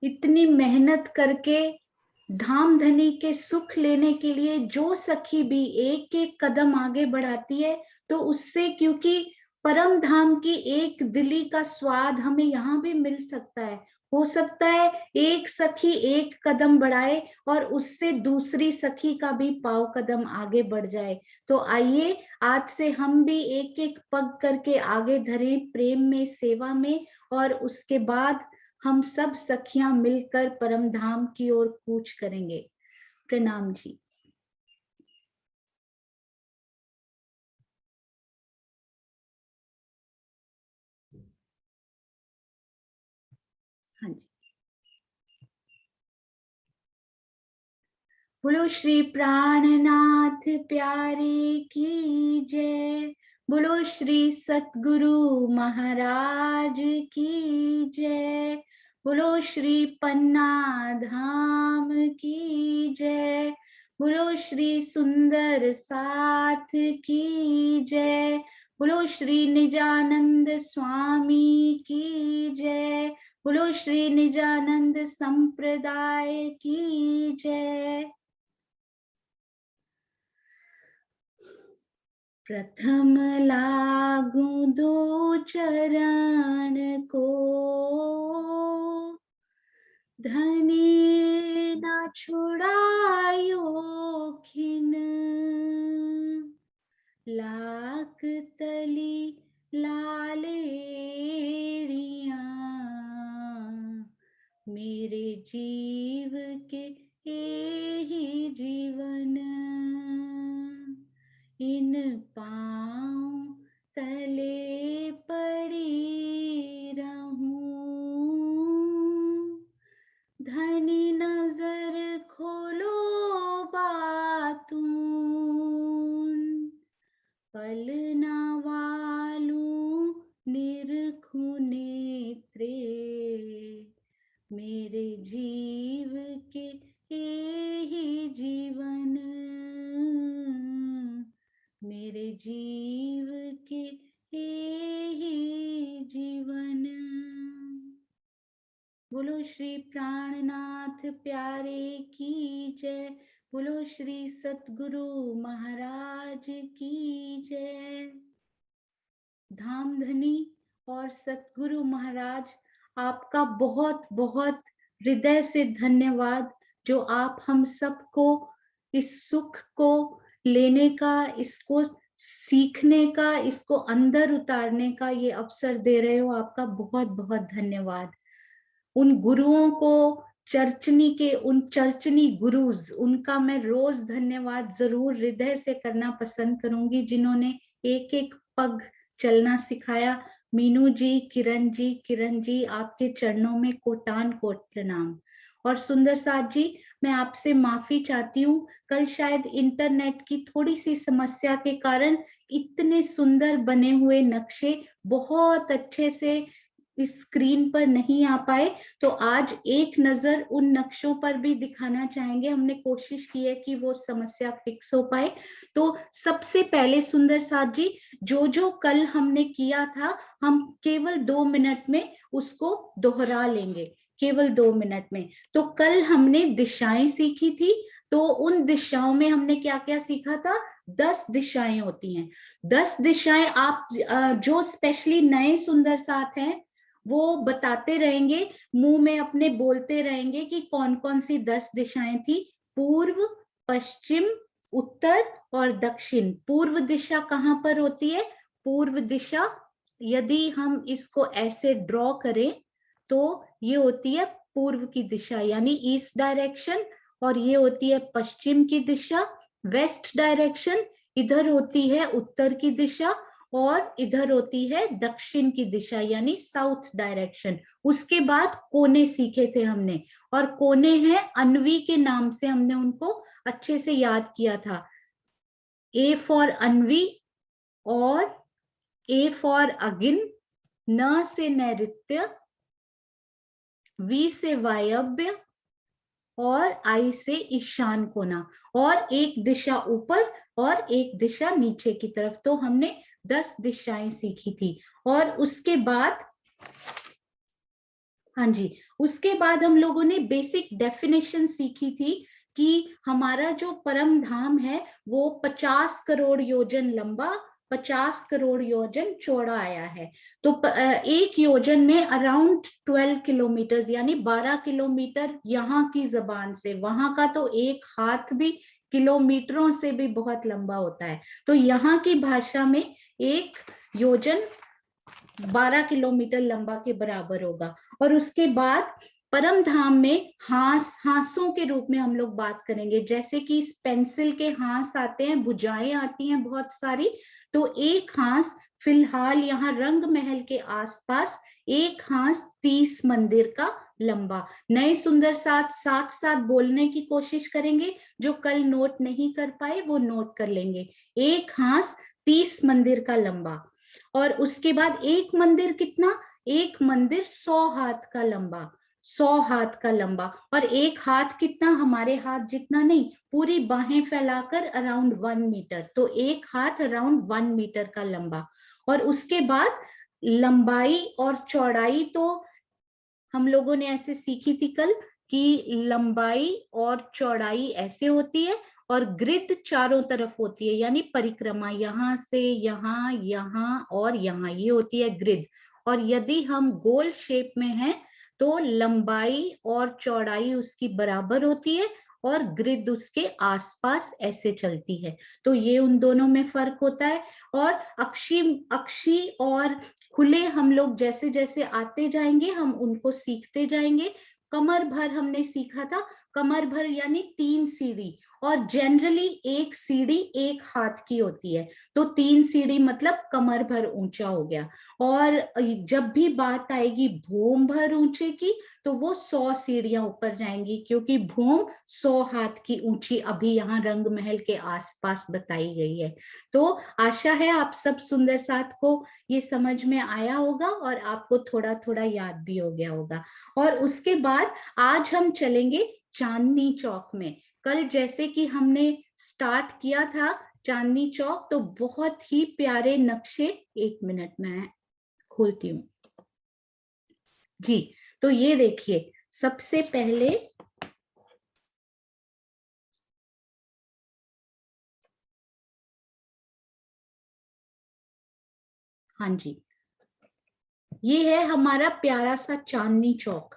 इतनी मेहनत करके धाम धनी के सुख लेने के लिए जो सखी भी एक एक कदम आगे बढ़ाती है, तो उससे, क्योंकि परम धाम की एक दिली का स्वाद हमें यहाँ भी मिल सकता है। हो सकता है एक सखी एक कदम बढ़ाए और उससे दूसरी सखी का भी पाव कदम आगे बढ़ जाए। तो आइए आज से हम भी एक एक पग करके आगे धरें प्रेम में, सेवा में, और उसके बाद हम सब सखियां मिलकर परम धाम की ओर कूच करेंगे। प्रणाम जी। हाँ जी। बोलो श्री प्राणनाथ प्यारे की जय। बोलो श्री सतगुरु महाराज की जय। बोलो श्री पन्ना धाम की जय। बोलो श्री सुंदर साथ की जय। बोलो श्री निजानंद स्वामी की जय। बोलो श्री निजानंद संप्रदाय की जय। प्रथम लागू दो चरण को, धनी न छुड़ायो खिन। लाख तली लालेड़ियां मेरे जीव के ही जीवन। इन पाँव तले पड़ी रहूं, धनी नजर खोलो बातून। पल न वालूं निरखूं नेत्रे मेरे जीव के ही जीवन। मेरे जीव के ही जीवन। बोलो श्री प्राणनाथ प्यारे की जय। बोलो श्री सतगुरु महाराज की जय। धाम धनी और सतगुरु महाराज, आपका बहुत बहुत हृदय से धन्यवाद, जो आप हम सबको इस सुख को लेने का, इसको सीखने का, इसको अंदर उतारने का ये अवसर दे रहे हो। आपका बहुत बहुत धन्यवाद। उन गुरुओं को, उन चर्चनी गुरुज, उनका मैं रोज धन्यवाद जरूर हृदय से करना पसंद करूंगी, जिन्होंने एक एक पग चलना सिखाया। मीनू जी, किरण जी, आपके चरणों में कोटान कोट प्रणाम। और सुंदर साथ जी, मैं आपसे माफी चाहती हूँ, कल शायद इंटरनेट की थोड़ी सी समस्या के कारण इतने सुंदर बने हुए नक्शे बहुत अच्छे से इस स्क्रीन पर नहीं आ पाए। तो आज एक नजर उन नक्शों पर भी दिखाना चाहेंगे। हमने कोशिश की है कि वो समस्या फिक्स हो पाए। तो सबसे पहले सुंदर साथ जी, जो जो कल हमने किया था, हम केवल 2 मिनट में उसको दोहरा लेंगे, केवल 2 मिनट में। तो कल हमने दिशाएं सीखी थी। तो उन दिशाओं में हमने क्या क्या सीखा था? 10 दिशाएं होती हैं। 10 दिशाएं आप जो स्पेशली नए सुंदर साथ हैं वो बताते रहेंगे, मुंह में अपने बोलते रहेंगे कि कौन कौन सी 10 दिशाएं थी। पूर्व, पश्चिम, उत्तर और दक्षिण। पूर्व दिशा कहाँ पर होती है? पूर्व दिशा, यदि हम इसको ऐसे ड्रॉ करें तो ये होती है पूर्व की दिशा, यानी ईस्ट डायरेक्शन। और ये होती है पश्चिम की दिशा, वेस्ट डायरेक्शन। इधर होती है उत्तर की दिशा और इधर होती है दक्षिण की दिशा, यानी साउथ डायरेक्शन। उसके बाद कोने सीखे थे हमने, और कोने हैं अन्वी के नाम से, हमने उनको अच्छे से याद किया था। ए फॉर अन्वी, और ए फॉर अगिन, न से नैऋत्य, वी से वायव्य, और आई से ईशान कोना, और एक दिशा ऊपर और एक दिशा नीचे की तरफ। तो हमने 10 दिशाएं सीखी थी। और उसके बाद हाँ जी, उसके बाद हम लोगों ने बेसिक डेफिनेशन सीखी थी कि हमारा जो परम धाम है वो 50 करोड़ योजन लंबा, 50 करोड़ योजन चौड़ा आया है। तो एक योजन में अराउंड 12 किलोमीटर यानी 12 किलोमीटर यहाँ की जबान से, वहां का तो एक हाथ भी किलोमीटरों से भी बहुत लंबा होता है। तो यहाँ की भाषा में एक योजन 12 किलोमीटर लंबा के बराबर होगा। और उसके बाद परम धाम में हांसों के रूप में हम लोग बात करेंगे, जैसे कि इस पेंसिल के हांस आते हैं, भुजाएं आती हैं बहुत सारी। तो एक हांस फिलहाल यहाँ रंग महल के आसपास एक हांस 30 मंदिर का लंबा। नए सुंदर साथ साथ साथ बोलने की कोशिश करेंगे, जो कल नोट नहीं कर पाए वो नोट कर लेंगे। एक हांस 30 मंदिर का लंबा। और उसके बाद एक मंदिर कितना, एक मंदिर 100 हाथ का लंबा, 100 हाथ का लंबा। और एक हाथ कितना, हमारे हाथ जितना नहीं, पूरी बाहें फैलाकर अराउंड 1 मीटर। तो एक हाथ अराउंड 1 मीटर का लंबा। और उसके बाद लंबाई और चौड़ाई तो हम लोगों ने ऐसे सीखी थी कल कि लंबाई और चौड़ाई ऐसे होती है और ग्रिड चारों तरफ होती है, यानी परिक्रमा, यहां से यहाँ, यहाँ और यहाँ, ये होती है ग्रिड। और यदि हम गोल शेप में हैं तो लंबाई और चौड़ाई उसकी बराबर होती है और ग्रिड उसके आसपास ऐसे चलती है। तो ये उन दोनों में फर्क होता है। और अक्षी अक्षी और खुले हम लोग जैसे जैसे आते जाएंगे हम उनको सीखते जाएंगे। कमर भर हमने सीखा था, कमर भर यानी 3 सीढ़ी, और जनरली एक सीढ़ी एक हाथ की होती है, तो 3 सीढ़ी मतलब कमर भर ऊंचा हो गया। और जब भी बात आएगी भूम भर ऊंचे की तो वो 100 सीढ़ियां ऊपर जाएंगी, क्योंकि भूम 100 हाथ की ऊंची अभी यहाँ रंग महल के आसपास बताई गई है। तो आशा है आप सब सुंदर साथ को ये समझ में आया होगा और आपको थोड़ा थोड़ा याद भी हो गया होगा। और उसके बाद आज हम चलेंगे चांदनी चौक में। कल जैसे कि हमने स्टार्ट किया था चांदनी चौक, तो बहुत ही प्यारे नक्शे, एक मिनट में खोलती हूँ जी। तो ये देखिए, सबसे पहले हाँ जी, ये है हमारा प्यारा सा चांदनी चौक।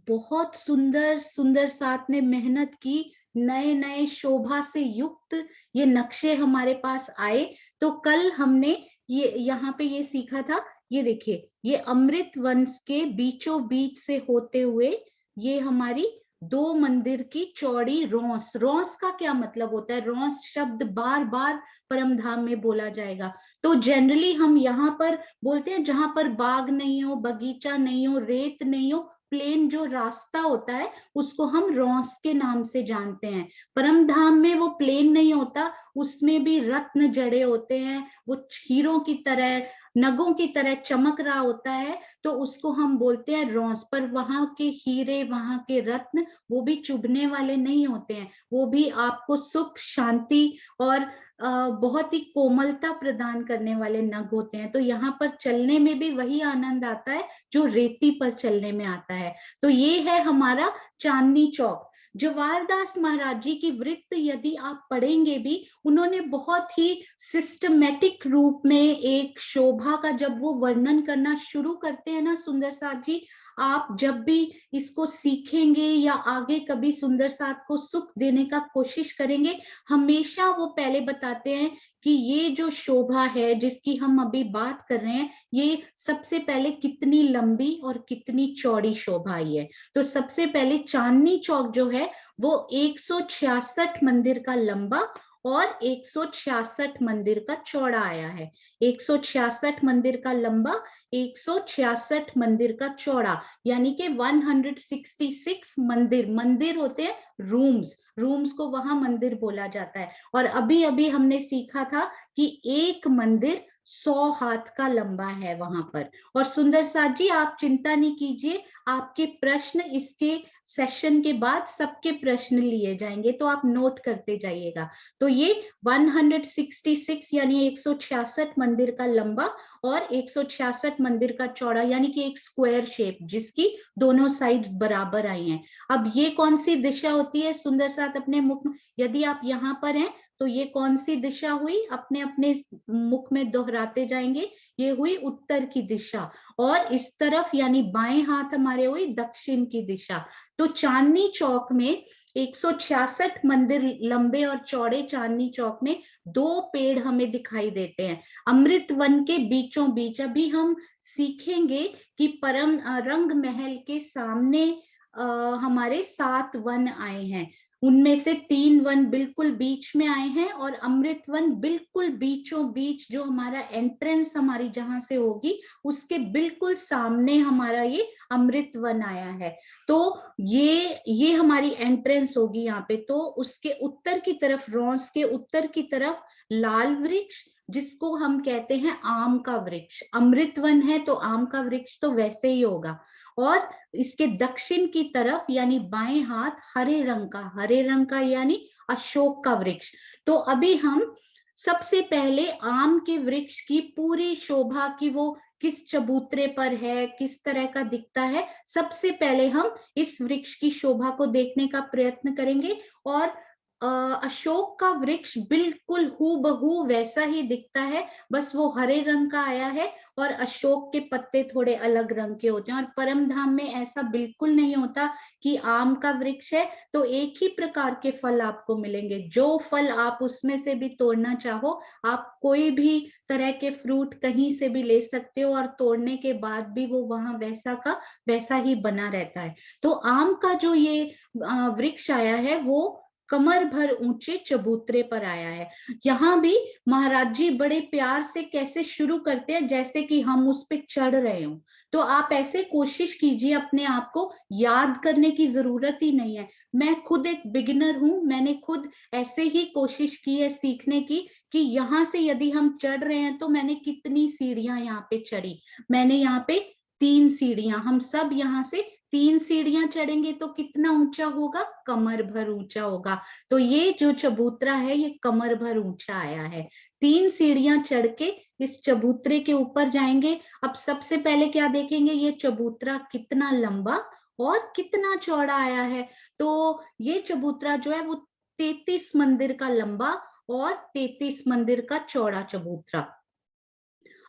बहुत सुंदर सुंदर साथ ने मेहनत की, नए नए शोभा से युक्त ये नक्शे हमारे पास आए। तो कल हमने ये यहाँ पे ये सीखा था, ये देखिए, ये अमृत वंश के बीचों बीच से होते हुए ये हमारी 2 मंदिर की चौड़ी रौंस। रौंस का क्या मतलब होता है, रौंस शब्द बार बार परम धाम में बोला जाएगा। तो जनरली हम यहाँ पर बोलते हैं जहां पर बाग नहीं हो, बगीचा नहीं हो, रेत नहीं हो, प्लेन जो रास्ता होता है उसको हम रौंस के नाम से जानते हैं। परम धाम में वो प्लेन नहीं होता, उसमें भी रत्न जड़े होते हैं, वो हीरों की तरह, नगों की तरह चमक रहा होता है, तो उसको हम बोलते हैं रौंस। पर वहां के हीरे, वहां के रत्न वो भी चुभने वाले नहीं होते हैं, वो भी आपको सुख, शांति और बहुत ही कोमलता प्रदान करने वाले नग होते हैं। तो यहाँ पर चलने में भी वही आनंद आता है जो रेती पर चलने में आता है। तो ये है हमारा चांदनी चौक। जवाहरदास महाराज जी की वृत्त यदि आप पढ़ेंगे भी, उन्होंने बहुत ही सिस्टमेटिक रूप में एक शोभा का जब वो वर्णन करना शुरू करते हैं ना सुंदर साथ जी, आप जब भी इसको सीखेंगे या आगे कभी सुंदर साथ को सुख देने का कोशिश करेंगे, हमेशा वो पहले बताते हैं कि ये जो शोभा है जिसकी हम अभी बात कर रहे हैं, ये सबसे पहले कितनी लंबी और कितनी चौड़ी शोभा आई है। तो सबसे पहले चांदनी चौक जो है वो 166 मंदिर का लंबा और 166 मंदिर का चौड़ा आया है। 166 मंदिर का लंबा, 166 मंदिर का चौड़ा, यानी कि 166 मंदिर। मंदिर होते हैं रूम्स, रूम्स को वहां मंदिर बोला जाता है। और अभी अभी हमने सीखा था कि एक मंदिर 100 हाथ का लंबा है वहां पर। और सुंदर साथ जी आप चिंता नहीं कीजिए, आपके प्रश्न इसके सेशन के बाद सबके प्रश्न लिए जाएंगे, तो आप नोट करते जाइएगा। तो ये 166 यानी 166 मंदिर का लंबा और 166 मंदिर का चौड़ा, यानी कि एक स्क्वायर शेप जिसकी दोनों साइड्स बराबर आई हैं। अब ये कौन सी दिशा होती है सुंदर साथ अपने मुख में, यदि आप यहाँ पर हैं तो ये कौन सी दिशा हुई, अपने अपने मुख में दोहराते जाएंगे, ये हुई उत्तर की दिशा। और इस तरफ यानी बाएं हाथ हमारे हुई दक्षिण की दिशा। तो चांदनी चौक में 166 मंदिर लंबे और चौड़े चांदनी चौक में 2 पेड़ हमें दिखाई देते हैं अमृत वन के बीचों बीच। अभी हम सीखेंगे कि परम रंग महल के सामने हमारे 7 वन आए हैं, उनमें से 3 वन बिल्कुल बीच में आए हैं और अमृत वन बिल्कुल बीचों बीच, जो हमारा एंट्रेंस हमारी जहां से होगी उसके बिल्कुल सामने हमारा ये अमृत वन आया है। तो ये हमारी एंट्रेंस होगी यहाँ पे। तो उसके उत्तर की तरफ, रॉस के उत्तर की तरफ लाल वृक्ष, जिसको हम कहते हैं आम का वृक्ष, अमृत वन है तो आम का वृक्ष तो वैसे ही होगा। और इसके दक्षिण की तरफ यानी बाएं हाथ हरे रंग का यानी अशोक का वृक्ष। तो अभी हम सबसे पहले आम के वृक्ष की पूरी शोभा की वो किस चबूतरे पर है, किस तरह का दिखता है, सबसे पहले हम इस वृक्ष की शोभा को देखने का प्रयत्न करेंगे। और अशोक का वृक्ष बिल्कुल हूबहू वैसा ही दिखता है, बस वो हरे रंग का आया है और अशोक के पत्ते थोड़े अलग रंग के होते हैं। और परम धाम में ऐसा बिल्कुल नहीं होता कि आम का वृक्ष है तो एक ही प्रकार के फल आपको मिलेंगे, जो फल आप उसमें से भी तोड़ना चाहो, आप कोई भी तरह के फ्रूट कहीं से भी ले सकते हो और तोड़ने के बाद भी वो वहां वैसा का वैसा ही बना रहता है। तो आम का जो ये वृक्ष आया है वो कमर भर ऊंचे चबूतरे पर आया है। यहाँ भी महाराज जी बड़े प्यार से कैसे शुरू करते हैं जैसे कि हम उस पे चढ़ रहे हो। तो आप ऐसे कोशिश कीजिए, अपने आप को याद करने की जरूरत ही नहीं है। मैं खुद एक बिगिनर हूं, मैंने खुद ऐसे ही कोशिश की है सीखने की कि यहाँ से यदि हम चढ़ रहे हैं तो मैंने कितनी सीढ़ियां यहाँ पे चढ़ी। मैंने यहाँ पे 3 सीढ़ियां, हम सब यहाँ से 3 सीढ़ियां चढ़ेंगे तो कितना ऊंचा होगा, कमर भर ऊंचा होगा। तो ये जो चबूतरा है ये कमर भर ऊंचा आया है। 3 सीढ़ियां चढ़ के इस चबूतरे के ऊपर जाएंगे। अब सबसे पहले क्या देखेंगे, ये चबूतरा कितना लंबा और कितना चौड़ा आया है। तो ये चबूतरा जो है वो 33 मंदिर का लंबा और 33 मंदिर का चौड़ा चबूतरा।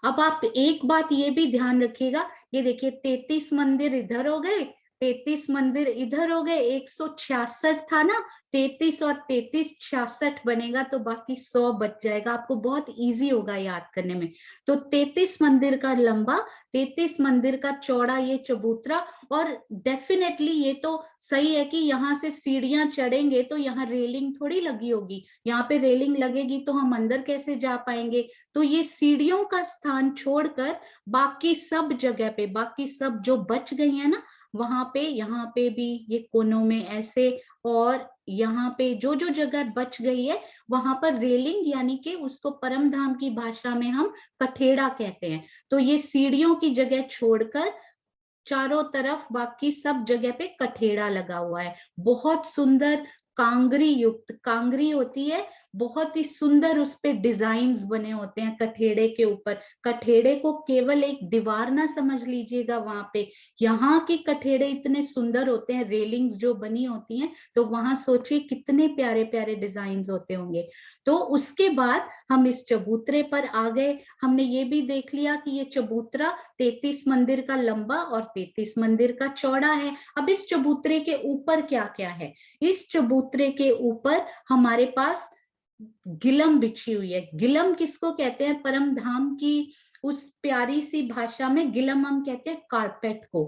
अब आप एक बात ये भी ध्यान रखिएगा, ये देखिए 33 मंदिर इधर हो गए, 33 मंदिर इधर हो गए, 166 था ना, 33 और 33 66 बनेगा तो बाकी 100 बच जाएगा, आपको बहुत इजी होगा याद करने में। तो 33 मंदिर का लंबा, 33 मंदिर का चौड़ा ये चबूतरा। और डेफिनेटली ये तो सही है कि यहाँ से सीढ़ियां चढ़ेंगे तो यहाँ रेलिंग थोड़ी लगी होगी, यहाँ पे रेलिंग लगेगी तो हम अंदर कैसे जा पाएंगे। तो ये सीढ़ियों का स्थान छोड़कर बाकी सब जगह पे, बाकी सब जो बच गई है ना, वहां पे, यहाँ पे भी ये कोनों में ऐसे, और यहाँ पे जो जो जगह बच गई है वहां पर रेलिंग, यानी कि उसको परम धाम की भाषा में हम कठेड़ा कहते हैं। तो ये सीढ़ियों की जगह छोड़कर चारों तरफ बाकी सब जगह पे कठेड़ा लगा हुआ है। बहुत सुंदर कांगरी युक्त, कांगरी होती है, बहुत ही सुंदर उस पे डिजाइन्स बने होते हैं कठेड़े के ऊपर। कठेड़े को केवल एक दीवार ना समझ लीजिएगा, वहां पे यहाँ के कठेड़े इतने सुंदर होते हैं, रेलिंग्स जो बनी होती हैं, तो वहां सोचिए कितने प्यारे प्यारे डिजाइन्स होते होंगे। तो उसके बाद हम इस चबूतरे पर आ गए। हमने ये भी देख लिया कि ये चबूतरा 33 मंदिर का लंबा और 33 मंदिर का चौड़ा है। अब इस चबूतरे के ऊपर क्या क्या है, इस चबूतरे के ऊपर हमारे पास गिलम बिछी हुई है। गिलम किसको कहते हैं, परम धाम की उस प्यारी सी भाषा में गिलम हम कहते हैं कारपेट को।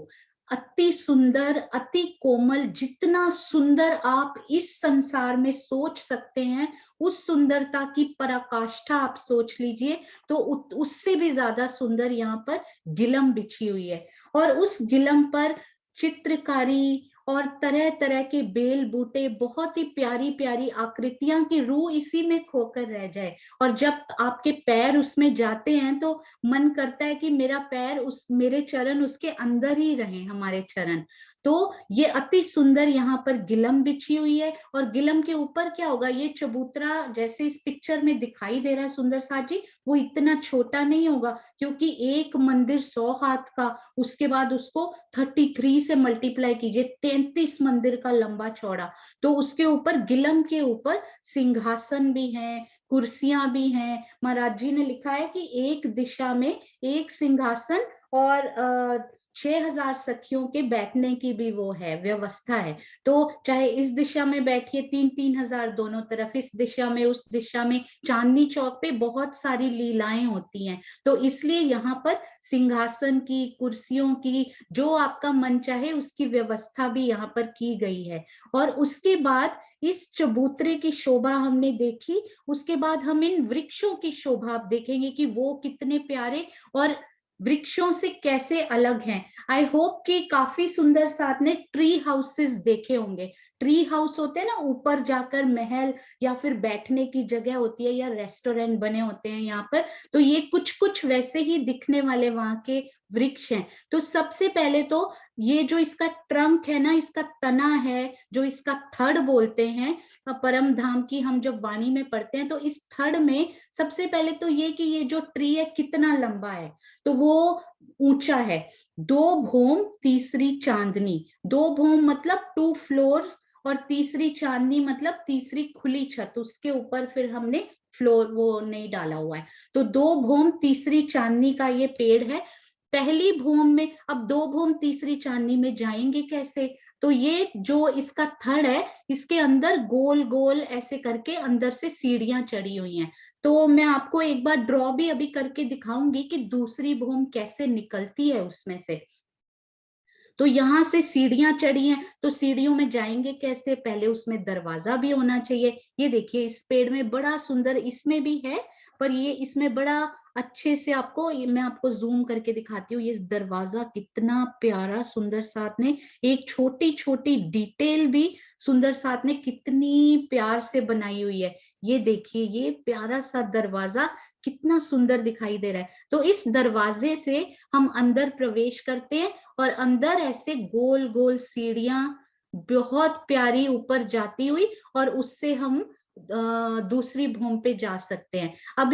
अति सुंदर, अति कोमल, जितना सुंदर आप इस संसार में सोच सकते हैं उस सुंदरता की पराकाष्ठा आप सोच लीजिए, तो उससे भी ज्यादा सुंदर यहाँ पर गिलम बिछी हुई है। और उस गिलम पर चित्रकारी और तरह तरह के बेल बूटे, बहुत ही प्यारी प्यारी आकृतियां की रूह इसी में खोकर रह जाए। और जब आपके पैर उसमें जाते हैं तो मन करता है कि मेरा पैर मेरे चरण उसके अंदर ही रहे, हमारे चरण। तो ये अति सुंदर यहाँ पर गिलम बिछी हुई है, और गिलम के ऊपर क्या होगा, ये चबूतरा जैसे इस पिक्चर में दिखाई दे रहा है सुंदर साथ जी, वो इतना छोटा नहीं होगा, क्योंकि एक मंदिर 100 हाथ का, उसके बाद उसको 33 से मल्टीप्लाई कीजिए, 33 मंदिर का लंबा चौड़ा। तो उसके ऊपर, गिलम के ऊपर सिंहासन भी है, कुर्सियां भी हैं। महाराज जी ने लिखा है कि एक दिशा में एक सिंहासन और 6000 सखियों के बैठने की भी वो है, व्यवस्था है। तो चाहे इस दिशा में बैठिए, 3-3 हजार दोनों तरफ, इस दिशा में उस दिशा में। चांदनी चौक पे बहुत सारी लीलाएं होती हैं, तो इसलिए यहाँ पर सिंहासन की, कुर्सियों की, जो आपका मन चाहे उसकी व्यवस्था भी यहाँ पर की गई है। और उसके बाद इस चबूतरे की शोभा हमने देखी, उसके बाद हम इन वृक्षों की शोभा देखेंगे कि वो कितने प्यारे और वृक्षों से कैसे अलग हैं। आई होप कि काफी सुंदर साथ ने ट्री हाउसेस देखे होंगे। ट्री हाउस होते हैं ना, ऊपर जाकर महल या फिर बैठने की जगह होती है, या रेस्टोरेंट बने होते हैं यहाँ पर। तो ये कुछ कुछ वैसे ही दिखने वाले वहां के वृक्ष हैं। तो सबसे पहले तो ये जो इसका ट्रंक है ना, इसका तना है, जो इसका थड़ बोलते हैं, परम धाम की हम जब वाणी में पढ़ते हैं, तो इस थड़ में सबसे पहले तो ये कि ये जो ट्री है कितना लंबा है, तो वो ऊंचा है। 2 भौम तीसरी चांदनी, 2 भौम मतलब 2 फ्लोर्स, और तीसरी चांदनी मतलब तीसरी खुली छत, उसके ऊपर फिर हमने फ्लोर वो नहीं डाला हुआ है। तो 2 भौम तीसरी चांदनी का ये पेड़ है। पहली भूम में, अब 2 भूम तीसरी चांदनी में जाएंगे कैसे, तो ये जो इसका थड़ है, इसके अंदर गोल गोल ऐसे करके अंदर से सीढ़ियां चढ़ी हुई हैं। तो मैं आपको एक बार ड्रॉ भी अभी करके दिखाऊंगी कि दूसरी भूम कैसे निकलती है उसमें से। तो यहाँ से सीढ़ियां चढ़ी हैं, तो सीढ़ियों में जाएंगे कैसे, पहले उसमें दरवाजा भी होना चाहिए। ये देखिए इस पेड़ में बड़ा सुंदर, इसमें भी है, पर ये इसमें बड़ा अच्छे से आपको, मैं आपको जूम करके दिखाती हूँ, ये दरवाजा कितना प्यारा सुंदर साथ ने, एक छोटी छोटी डिटेल भी सुंदर साथ ने कितनी प्यार से बनाई हुई है। ये देखिए ये प्यारा सा दरवाजा कितना सुंदर दिखाई दे रहा है। तो इस दरवाजे से हम अंदर प्रवेश करते हैं, और अंदर ऐसे गोल गोल सीढ़ियां बहुत प्यारी ऊपर जाती हुई, और उससे हम दूसरी भूमि पे जा सकते हैं। अब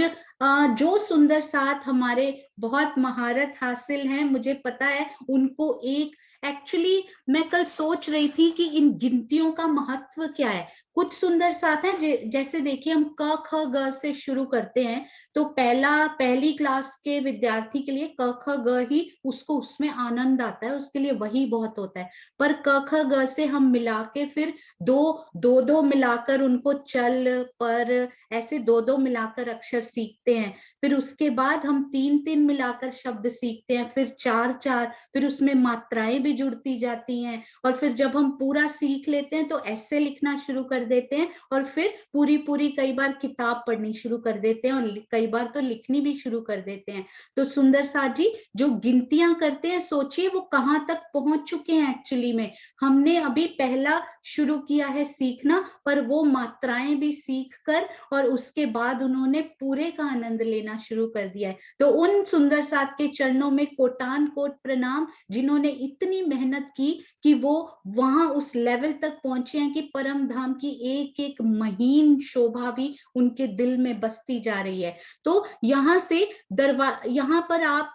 जो सुंदर साथ हमारे बहुत महारत हासिल हैं, मुझे पता है उनको एक, एक्चुअली मैं कल सोच रही थी कि इन गिनतियों का महत्व क्या है। कुछ सुंदर साथ हैं, जैसे देखिए हम क ख ग से शुरू करते हैं, तो पहली क्लास के विद्यार्थी के लिए क ख ग ही, उसको उसमें आनंद आता है, उसके लिए वही बहुत होता है। पर क ख ग से हम मिला के फिर दो मिलाकर उनको चल पर, ऐसे दो मिलाकर अक्षर सीखते हैं। फिर उसके बाद हम 3 मिलाकर शब्द सीखते हैं, फिर 4 फिर उसमें मात्राएं भी जुड़ती जाती हैं। और फिर जब हम पूरा सीख लेते हैं तो ऐसे लिखना शुरू कर देते हैं, और फिर पूरी पूरी कई बार किताब पढ़नी शुरू कर देते हैं, और कई बार तो लिखनी भी शुरू कर देते हैं। तो सुंदर साथ जी जो गिनतियां करते हैं, सोचिए वो कहाँ तक पहुंच चुके हैं। एक्चुअली में हमने अभी पहला शुरू किया है सीखना, पर वो मात्राएं भी सीख कर, और उसके बाद उन्होंने पूरे का आनंद लेना शुरू कर दिया है। तो उन सुंदर साथ के चरणों में कोटान कोट प्रणाम, जिन्होंने इतनी मेहनत की कि वो वहां उस लेवल तक पहुंचे हैं कि परम धाम की एक एक महीन शोभा भी उनके दिल में बसती जा रही है। तो यहाँ से यहाँ पर आप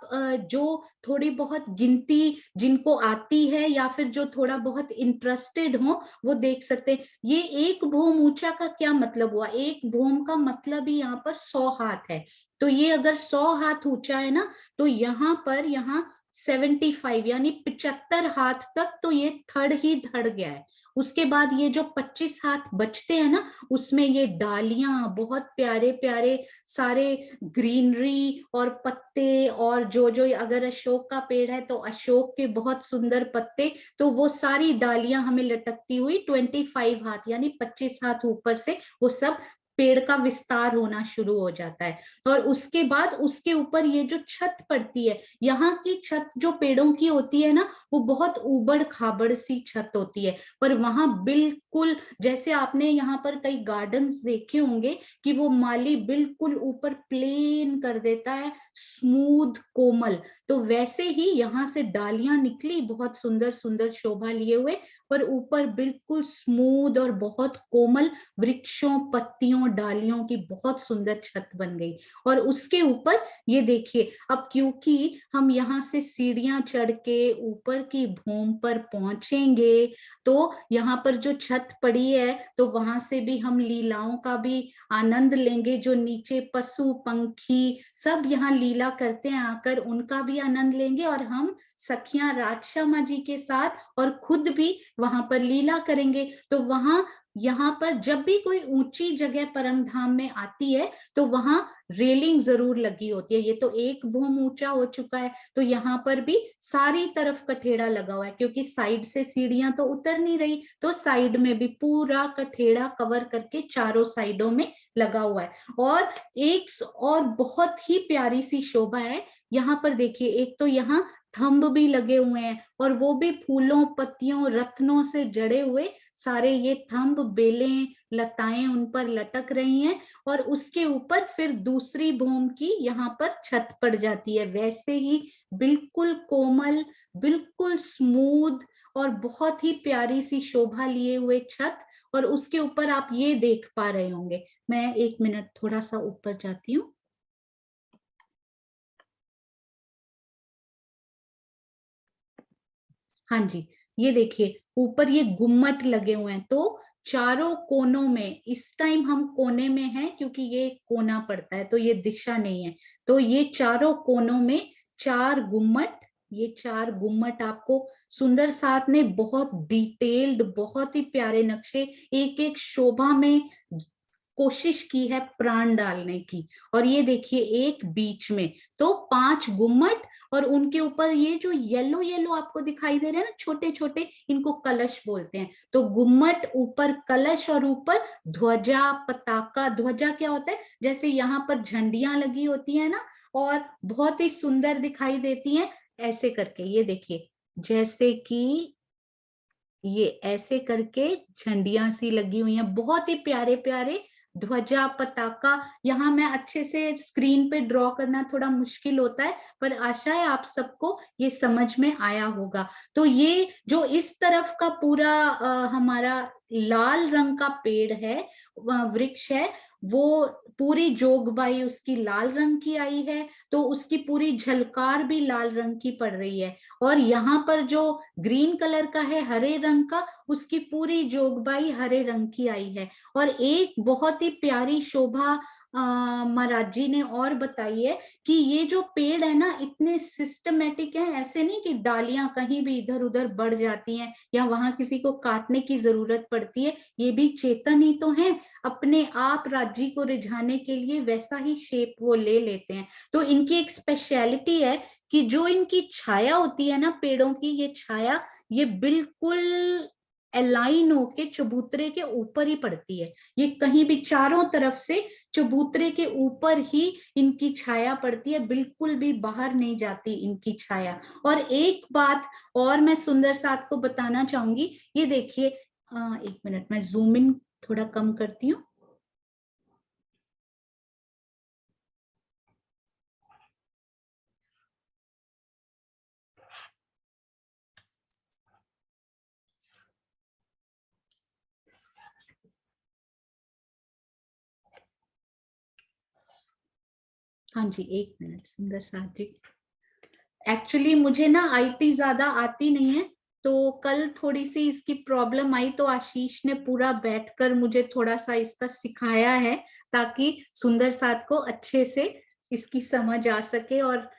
जो थोड़ी बहुत गिनती जिनको आती है, या फिर जो थोड़ा बहुत इंटरेस्टेड हो, वो देख सकते हैं। ये एक भूम ऊंचा का क्या मतलब हुआ, एक भूम का मतलब ही यहाँ पर 100 हाथ है। तो ये अगर 100 हाथ ऊंचा है ना, तो यहाँ पर, यहाँ 75 यानी 75 हाथ तक तो ये थड़ ही धड़ गया है। उसके बाद ये जो 25 हाथ बचते हैं ना, उसमें ये डालियां, बहुत प्यारे प्यारे सारे ग्रीनरी और पत्ते, और जो जो अगर अशोक का पेड़ है तो अशोक के बहुत सुंदर पत्ते, तो वो सारी डालियां हमें लटकती हुई 25 हाथ यानी 25 हाथ ऊपर से वो सब पेड़ का विस्तार होना शुरू हो जाता है। और उसके बाद उसके ऊपर ये जो छत पड़ती है, यहाँ की छत जो पेड़ों की होती है ना, वो बहुत ऊबड़ खाबड़ सी छत होती है। पर वहां बिल्कुल, जैसे आपने यहाँ पर कई गार्डन्स देखे होंगे कि वो माली बिल्कुल ऊपर प्लेन कर देता है, स्मूथ कोमल, तो वैसे ही यहाँ से डालियां निकली बहुत सुंदर सुंदर शोभा लिए हुए, पर ऊपर बिल्कुल स्मूथ और बहुत कोमल वृक्षों, पत्तियों, डालियों की बहुत सुंदर छत बन गई। और उसके ऊपर ये देखिए, अब क्योंकि हम यहाँ से सीढ़ियां चढ़ के ऊपर की भूमि पर पहुंचेंगे, तो यहाँ पर जो छत पड़ी है, तो वहां से भी हम लीलाओं का भी आनंद लेंगे। जो नीचे पशु पंखी सब यहाँ लीला करते हैं, आकर उनका भी आनंद लेंगे, और हम सखियां राजश्यामा जी के साथ और खुद भी वहां पर लीला करेंगे। तो वहां, यहाँ पर जब भी कोई ऊंची जगह परम धाम में आती है, तो वहां रेलिंग जरूर लगी होती है। ये तो एक भूम ऊंचा हो चुका है, तो यहाँ पर भी सारी तरफ कठेड़ा लगा हुआ है, क्योंकि साइड से सीढ़ियां तो उतर नहीं रही, तो साइड में भी पूरा कठेड़ा कवर करके चारों साइडों में लगा हुआ है। और एक और बहुत ही प्यारी सी शोभा है यहाँ पर, देखिए, एक तो यहाँ थंब भी लगे हुए हैं, और वो भी फूलों, पत्तियों, रत्नों से जड़े हुए सारे ये थंब, बेलें, लताएं उन पर लटक रही हैं। और उसके ऊपर फिर दूसरी भूमि की यहाँ पर छत पड़ जाती है, वैसे ही बिल्कुल कोमल, बिल्कुल स्मूथ और बहुत ही प्यारी सी शोभा लिए हुए छत। और उसके ऊपर आप ये देख पा रहे होंगे, मैं एक मिनट थोड़ा सा ऊपर जाती हूँ। हाँ जी, ये देखिए ऊपर ये गुम्मट लगे हुए हैं, तो चारों कोनों में, इस टाइम हम कोने में हैं क्योंकि ये कोना पड़ता है, तो ये दिशा नहीं है, तो ये चारों कोनों में चार गुम्मट, ये चार गुम्मट आपको सुंदर, साथ में बहुत डिटेल्ड, बहुत ही प्यारे नक्शे, एक एक शोभा में कोशिश की है प्राण डालने की। और ये देखिए एक बीच में, तो पांच गुम्मट, और उनके ऊपर ये जो येलो येलो आपको दिखाई दे रहे हैं ना, छोटे छोटे, इनको कलश बोलते हैं। तो गुम्मट, ऊपर कलश, और ऊपर ध्वजा, पताका। ध्वजा क्या होता है, जैसे यहाँ पर झंडियां लगी होती है ना, और बहुत ही सुंदर दिखाई देती हैं ऐसे करके। ये देखिए, जैसे कि ये ऐसे करके झंडियां सी लगी हुई हैं, बहुत ही प्यारे प्यारे ध्वजा, पताका। यहाँ मैं अच्छे से स्क्रीन पे ड्रॉ करना थोड़ा मुश्किल होता है, पर आशा है आप सबको ये समझ में आया होगा। तो ये जो इस तरफ का पूरा हमारा लाल रंग का पेड़ है, वृक्ष है, वो पूरी जोगबाई उसकी लाल रंग की आई है, तो उसकी पूरी झलकार भी लाल रंग की पड़ रही है। और यहाँ पर जो ग्रीन कलर का है, हरे रंग का, उसकी पूरी जोगबाई हरे रंग की आई है। और एक बहुत ही प्यारी शोभा महाराज जी ने और बताई है कि ये जो पेड़ है ना, इतने सिस्टमेटिक है, ऐसे नहीं कि डालियां कहीं भी इधर उधर बढ़ जाती हैं या वहां किसी को काटने की जरूरत पड़ती है। ये भी चेतन ही तो है, अपने आप राज्य को रिझाने के लिए वैसा ही शेप वो ले लेते हैं। तो इनकी एक स्पेशलिटी है कि जो इनकी छाया होती है ना पेड़ों की, ये छाया ये बिल्कुल अलाइन होके चबूतरे के ऊपर ही पड़ती है। ये कहीं भी चारों तरफ से चबूतरे के ऊपर ही इनकी छाया पड़ती है, बिल्कुल भी बाहर नहीं जाती इनकी छाया। और एक बात और मैं सुंदर साथ को बताना चाहूंगी, ये देखिए, एक मिनट मैं जूम इन थोड़ा कम करती हूँ। हाँ जी, एक मिनट सुंदर साथ जी। एक्चुअली मुझे ना आईटी ज्यादा आती नहीं है, तो कल थोड़ी सी इसकी प्रॉब्लम आई, तो आशीष ने पूरा बैठकर मुझे थोड़ा सा इसका सिखाया है, ताकि सुंदर साथ को अच्छे से इसकी समझ आ सके और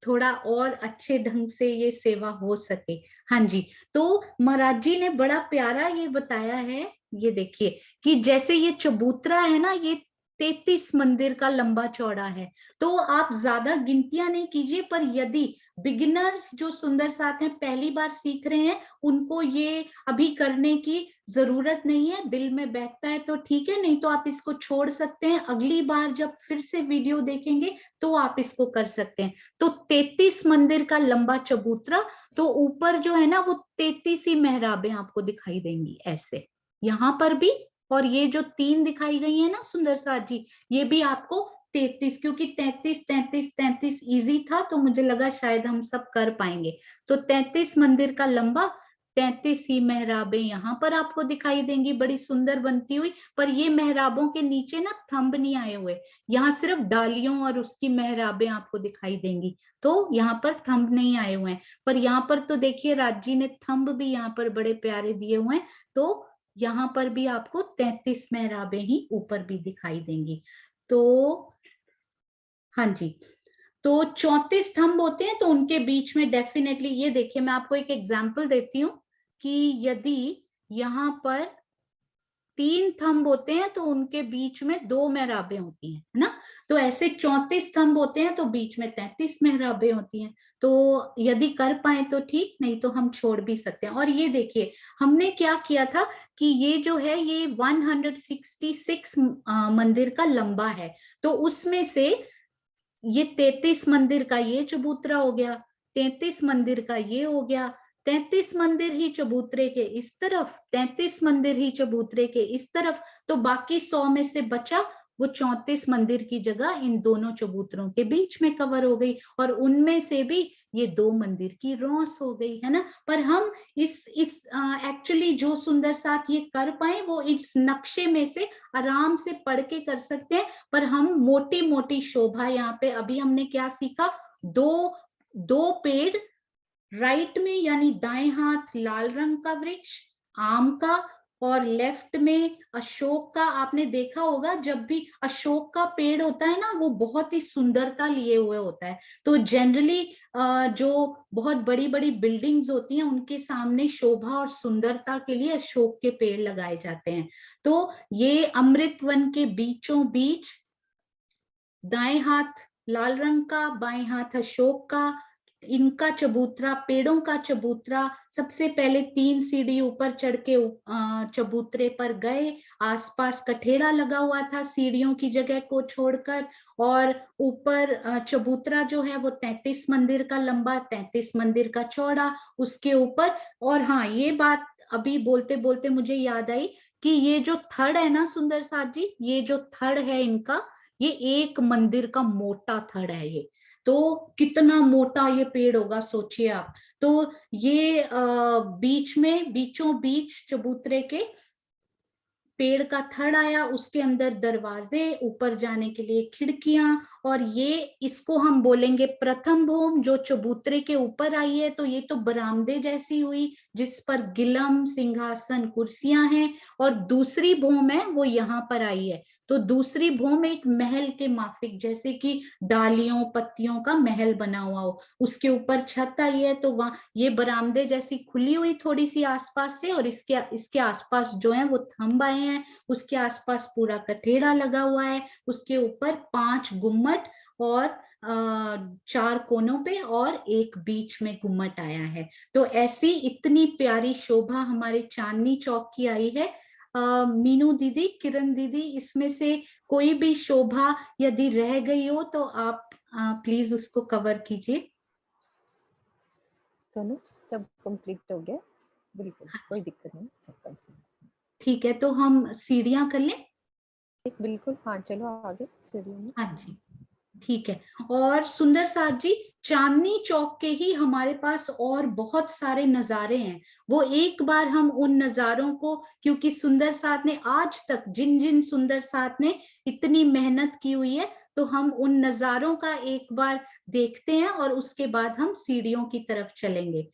थोड़ा और अच्छे ढंग से ये सेवा हो सके। हाँ जी, तो महाराज जी ने बड़ा प्यारा ये बताया है, ये देखिए कि जैसे ये चबूतरा है ना, ये 33 मंदिर का लंबा चौड़ा है। तो आप ज्यादा गिनतियां नहीं कीजिए, पर यदि बिगिनर्स जो सुंदर साथ हैं, पहली बार सीख रहे हैं, उनको ये अभी करने की जरूरत नहीं है। दिल में बैठता है तो ठीक है, नहीं तो आप इसको छोड़ सकते हैं। अगली बार जब फिर से वीडियो देखेंगे तो आप इसको कर सकते हैं। तो 33 मंदिर का लंबा चबूतरा, तो ऊपर जो है ना वो 33 ही मेहराबें आपको दिखाई देंगी ऐसे, यहां पर भी। और ये जो 3 दिखाई गई है ना सुंदर साथ जी, ये भी आपको 33, क्योंकि 33 33 33 इजी था, तो मुझे लगा शायद हम सब कर पाएंगे। तो 33 मंदिर का लंबा, 33 ही मेहराबें यहाँ पर आपको दिखाई देंगी, बड़ी सुंदर बनती हुई। पर ये मेहराबों के नीचे ना थंब नहीं आए हुए, यहाँ सिर्फ डालियों और उसकी मेहराबें आपको दिखाई देंगी, तो यहाँ पर थंब नहीं आए हुए हैं। पर यहाँ पर तो देखिए राज जी ने थंब भी यहाँ पर बड़े प्यारे दिए हुए हैं, तो यहाँ पर भी आपको 33 मेहराबें ही ऊपर भी दिखाई देंगी। तो हाँ जी, तो 34 स्तंभ होते हैं, तो उनके बीच में डेफिनेटली ये देखिए, मैं आपको एक एग्जांपल देती हूँ कि यदि यहाँ पर 3 स्तंभ होते हैं तो उनके बीच में 2 मेहराबें होती हैं, है ना। तो ऐसे 34 स्तंभ होते हैं तो बीच में 33 मेहराबें होती हैं। तो यदि कर पाए तो ठीक, नहीं तो हम छोड़ भी सकते हैं। और ये देखिए हमने क्या किया था कि ये जो है ये 166 मंदिर का लंबा है, तो उसमें से ये 33 मंदिर का ये चबूतरा हो गया, 33 मंदिर का ये हो गया, 33 मंदिर ही चबूतरे के इस तरफ, 33 मंदिर ही चबूतरे के इस तरफ। तो बाकी 100 में से बचा वो 34 मंदिर की जगह इन दोनों चबूतरों के बीच में कवर हो गई, और उनमें से भी ये 2 मंदिर की रौस हो गई, है ना। पर हम इस एक्चुअली जो सुंदर साथ ये कर पाए वो इस नक्शे में से आराम से पढ़ के कर सकते हैं। पर हम मोटी मोटी शोभा यहाँ पे अभी हमने क्या सीखा, दो पेड़ राइट में यानी दाएं हाथ लाल रंग का वृक्ष आम का, और लेफ्ट में अशोक का। आपने देखा होगा जब भी अशोक का पेड़ होता है ना वो बहुत ही सुंदरता लिए हुए होता है। तो जनरली जो बहुत बड़ी बड़ी बिल्डिंग्स होती हैं उनके सामने शोभा और सुंदरता के लिए अशोक के पेड़ लगाए जाते हैं। तो ये अमृत वन के बीचों बीच दाएं हाथ लाल रंग का, बाएं हाथ अशोक का, इनका चबूतरा, पेड़ों का चबूतरा। सबसे पहले 3 सीढ़ी ऊपर चढ़ के चबूतरे पर गए, आसपास कठेड़ा लगा हुआ था सीढ़ियों की जगह को छोड़कर, और ऊपर चबूतरा जो है वो 33 मंदिर का लंबा, 33 मंदिर का चौड़ा उसके ऊपर। और हाँ, ये बात अभी बोलते बोलते मुझे याद आई कि ये जो थड़ है ना सुंदर साथ जी, ये जो थड़ है इनका, ये एक मंदिर का मोटा थड़ है ये। तो कितना मोटा ये पेड़ होगा सोचिए आप। तो ये बीच में बीचों बीच चबूतरे के पेड़ का थड़ आया, उसके अंदर दरवाजे, ऊपर जाने के लिए खिड़कियां, और ये इसको हम बोलेंगे प्रथम भूम जो चबूतरे के ऊपर आई है। तो ये तो बरामदे जैसी हुई जिस पर गिलम सिंहासन कुर्सियां हैं, और दूसरी भूम है वो यहाँ पर आई है। तो दूसरी भूम एक महल के माफिक, जैसे कि डालियों पत्तियों का महल बना हुआ हो, उसके ऊपर छत आई है। तो वहां ये बरामदे जैसी खुली हुई थोड़ी सी आसपास से, और इसके आसपास जो है वो थंब आए हैं, उसके आसपास पूरा कठेड़ा लगा हुआ है, उसके ऊपर 5 गुम्मट और 4 कोनों पे और एक बीच में गुम्मट आया है। तो ऐसी इतनी प्यारी शोभा हमारे चांदनी चौक की आई है। मीनू दीदी, किरण दीदी, इसमें से कोई भी शोभा यदि रह गई हो तो आप प्लीज उसको कवर कीजिए। सोनू, सब कंप्लीट हो गया, बिल्कुल कोई दिक्कत नहीं, सब कंप्लीट। ठीक है, तो हम सीढ़ियां कर लें। बिल्कुल, हाँ चलो आगे सीढ़ियों में। हाँ जी, ठीक है। और सुंदर साथ जी, चांदनी चौक के ही हमारे पास और बहुत सारे नजारे हैं। वो एक बार हम उन नजारों को, क्योंकि सुंदर साथ ने आज तक जिन जिन सुंदर साथ ने इतनी मेहनत की हुई है, तो हम उन नजारों का एक बार देखते हैं और उसके बाद हम सीढ़ियों की तरफ चलेंगे।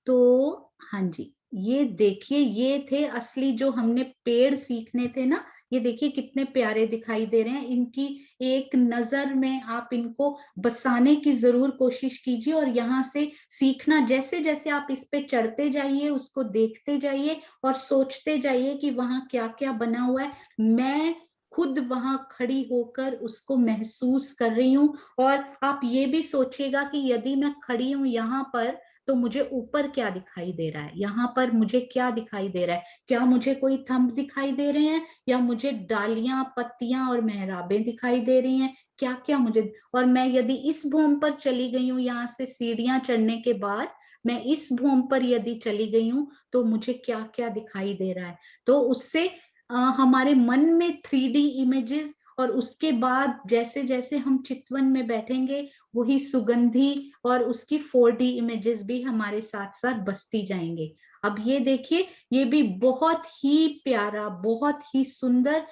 तो हाँ जी, ये देखिए, ये थे असली जो हमने पेड़ सीखने थे ना। ये देखिए कितने प्यारे दिखाई दे रहे हैं। इनकी एक नजर में आप इनको बसाने की जरूर कोशिश कीजिए, और यहाँ से सीखना, जैसे जैसे आप इस पे चढ़ते जाइए उसको देखते जाइए और सोचते जाइए कि वहां क्या क्या बना हुआ है। मैं खुद वहां खड़ी होकर उसको महसूस कर रही हूँ। और आप ये भी सोचिएगा कि यदि मैं खड़ी हूँ यहाँ पर तो मुझे ऊपर क्या दिखाई दे रहा है, यहाँ पर मुझे क्या दिखाई दे रहा है, क्या मुझे कोई थंब दिखाई दे रहे हैं या मुझे डालियां पत्तियां और मेहराबें दिखाई दे रही हैं, क्या क्या मुझे। और मैं यदि इस भूमि पर चली गई हूँ, यहाँ से सीढ़ियां चढ़ने के बाद मैं इस भूमि पर यदि चली गई हूँ तो मुझे क्या क्या दिखाई दे रहा है। तो उससे हमारे मन में 3D इमेजेस, और उसके बाद जैसे जैसे हम चितवन में बैठेंगे वही सुगंधी और उसकी 4D इमेजेस भी हमारे साथ साथ बसती जाएंगे। अब ये देखिए, ये भी बहुत ही प्यारा, बहुत ही सुंदर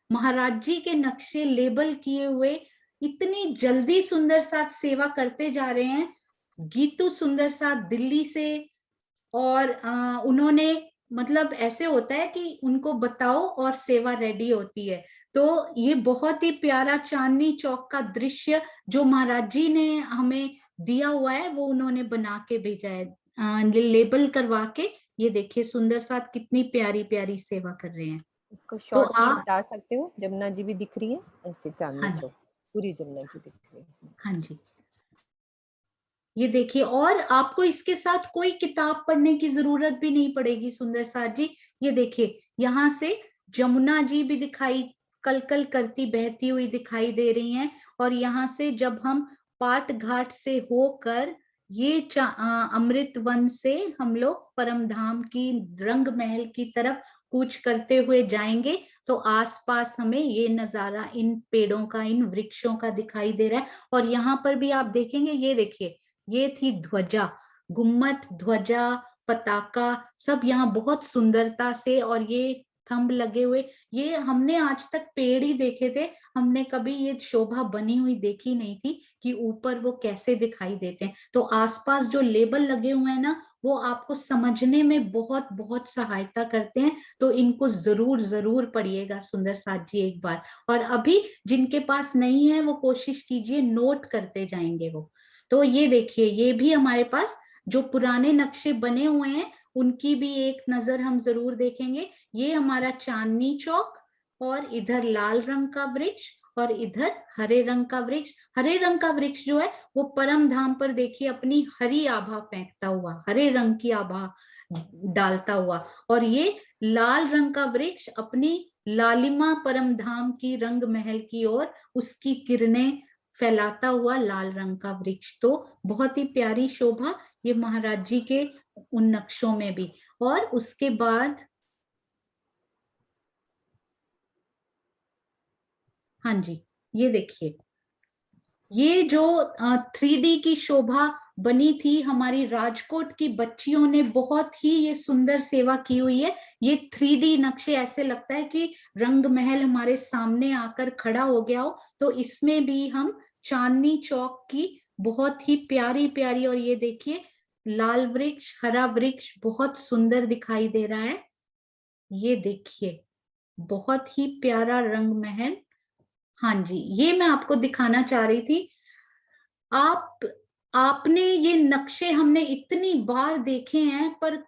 महाराज जी के नक्शे लेबल किए हुए, इतनी जल्दी सुंदर साथ सेवा करते जा रहे हैं। गीतू सुंदर साथ दिल्ली से, और उन्होंने मतलब ऐसे होता है कि उनको बताओ और सेवा रेडी होती है। तो ये बहुत ही प्यारा चांदनी चौक का दृश्य जो महाराज जी ने हमें दिया हुआ है वो उन्होंने बना के भेजा है, लेबल करवा के। ये देखिए सुंदर साथ कितनी प्यारी प्यारी सेवा कर रहे हैं। इसको तो शॉर्ट में आप, बता सकते हो, जमुना जी भी दिख रही है ऐसे, चांदनी हाँ चौक पूरी जमुना जी दिख रही है। हाँ जी, ये देखिए। और आपको इसके साथ कोई किताब पढ़ने की जरूरत भी नहीं पड़ेगी सुंदर साथ जी। ये देखिए यहाँ से जमुना जी भी दिखाई कल कल करती बहती हुई दिखाई दे रही हैं। और यहाँ से जब हम पाट घाट से होकर ये अमृत वन से हम लोग परम धाम की रंग महल की तरफ कूच करते हुए जाएंगे तो आसपास हमें ये नजारा इन पेड़ों का, इन वृक्षों का दिखाई दे रहा है। और यहाँ पर भी आप देखेंगे, ये देखिए, ये थी ध्वजा, गुम्मट ध्वजा पताका सब यहाँ बहुत सुंदरता से, और ये थंब लगे हुए, ये हमने आज तक पेड़ ही देखे थे, हमने कभी ये शोभा बनी हुई देखी नहीं थी कि ऊपर वो कैसे दिखाई देते हैं। तो आसपास जो लेबल लगे हुए हैं ना वो आपको समझने में बहुत बहुत सहायता करते हैं। तो इनको जरूर जरूर पढ़िएगा सुंदर साथ जी एक बार। और अभी जिनके पास नहीं है वो कोशिश कीजिए नोट करते जाएंगे वो। तो ये देखिए, ये भी हमारे पास जो पुराने नक्शे बने हुए हैं उनकी भी एक नजर हम जरूर देखेंगे। ये हमारा चांदनी चौक, और इधर लाल रंग का वृक्ष, और इधर हरे रंग का वृक्ष। हरे रंग का वृक्ष जो है वो परम धाम पर देखिए अपनी हरी आभा फेंकता हुआ, हरे रंग की आभा डालता हुआ। और ये लाल रंग का वृक्ष अपनी लालिमा परम धाम की रंग महल की ओर उसकी किरणें फैलाता हुआ लाल रंग का वृक्ष। तो बहुत ही प्यारी शोभा ये महाराज जी के उन नक्शों में भी। और उसके बाद हाँ जी, ये देखिए, ये जो 3D की शोभा बनी थी हमारी राजकोट की बच्चियों ने बहुत ही ये सुंदर सेवा की हुई है। ये 3D नक्शे ऐसे लगता है कि रंग महल हमारे सामने आकर खड़ा हो गया हो। तो इसमें भी हम चांदनी चौक की बहुत ही प्यारी प्यारी, और ये देखिए लाल वृक्ष हरा वृक्ष बहुत सुंदर दिखाई दे रहा है। ये देखिए बहुत ही प्यारा रंग महल। हाँ जी, ये मैं आपको दिखाना चाह रही थी। आप आपने ये नक्शे हमने इतनी बार देखे हैं, पर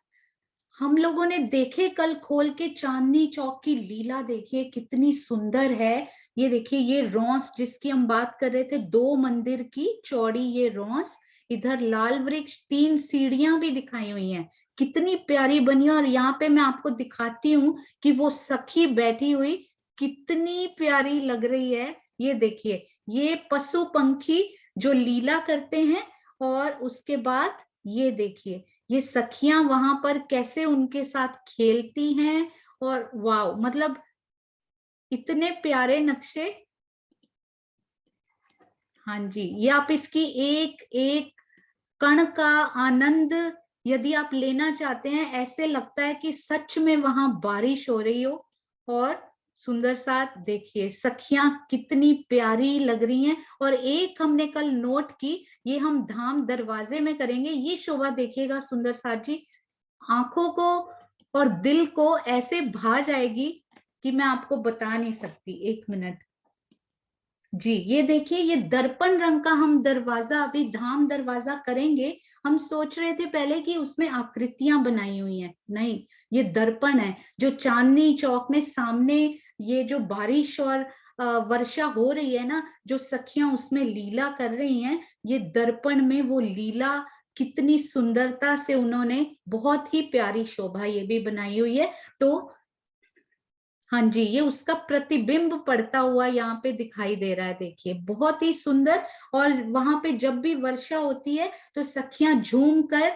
हम लोगों ने देखे कल खोल के चांदनी चौक की लीला देखिए कितनी सुंदर है। ये देखिए ये रौंस जिसकी हम बात कर रहे थे, 2 मंदिर की चौड़ी ये रौंस, इधर लाल वृक्ष, 3 सीढ़ियां भी दिखाई हुई हैं, कितनी प्यारी बनी है। और यहाँ पे मैं आपको दिखाती हूँ कि वो सखी बैठी हुई कितनी प्यारी लग रही है। ये देखिए, ये पशु पंखी जो लीला करते हैं, और उसके बाद ये देखिए ये सखियां वहां पर कैसे उनके साथ खेलती हैं। और वाव, मतलब इतने प्यारे नक्शे। हाँ जी, ये आप इसकी एक एक कण का आनंद यदि आप लेना चाहते हैं, ऐसे लगता है कि सच में वहां बारिश हो रही हो। और सुंदर साथ देखिए सखियां कितनी प्यारी लग रही हैं। और एक हमने कल नोट की, ये हम धाम दरवाजे में करेंगे, ये शोभा देखिएगा सुंदर साथ जी, आंखों को और दिल को ऐसे भा जाएगी कि मैं आपको बता नहीं सकती। एक मिनट, जी ये देखिए, ये दर्पण रंग का हम दरवाजा, अभी धाम दरवाजा करेंगे। हम सोच रहे थे पहले कि उसमें आकृतियां बनाई हुई हैं, नहीं, ये दर्पण है जो चांदनी चौक में सामने, ये जो बारिश और वर्षा हो रही है ना, जो सखियां उसमें लीला कर रही हैं, ये दर्पण में वो लीला कितनी सुंदरता से उन्होंने, बहुत ही प्यारी शोभा ये भी बनाई हुई है। तो हाँ जी, ये उसका प्रतिबिंब पड़ता हुआ यहाँ पे दिखाई दे रहा है, देखिए बहुत ही सुंदर। और वहां पे जब भी वर्षा होती है तो सखियां झूम कर,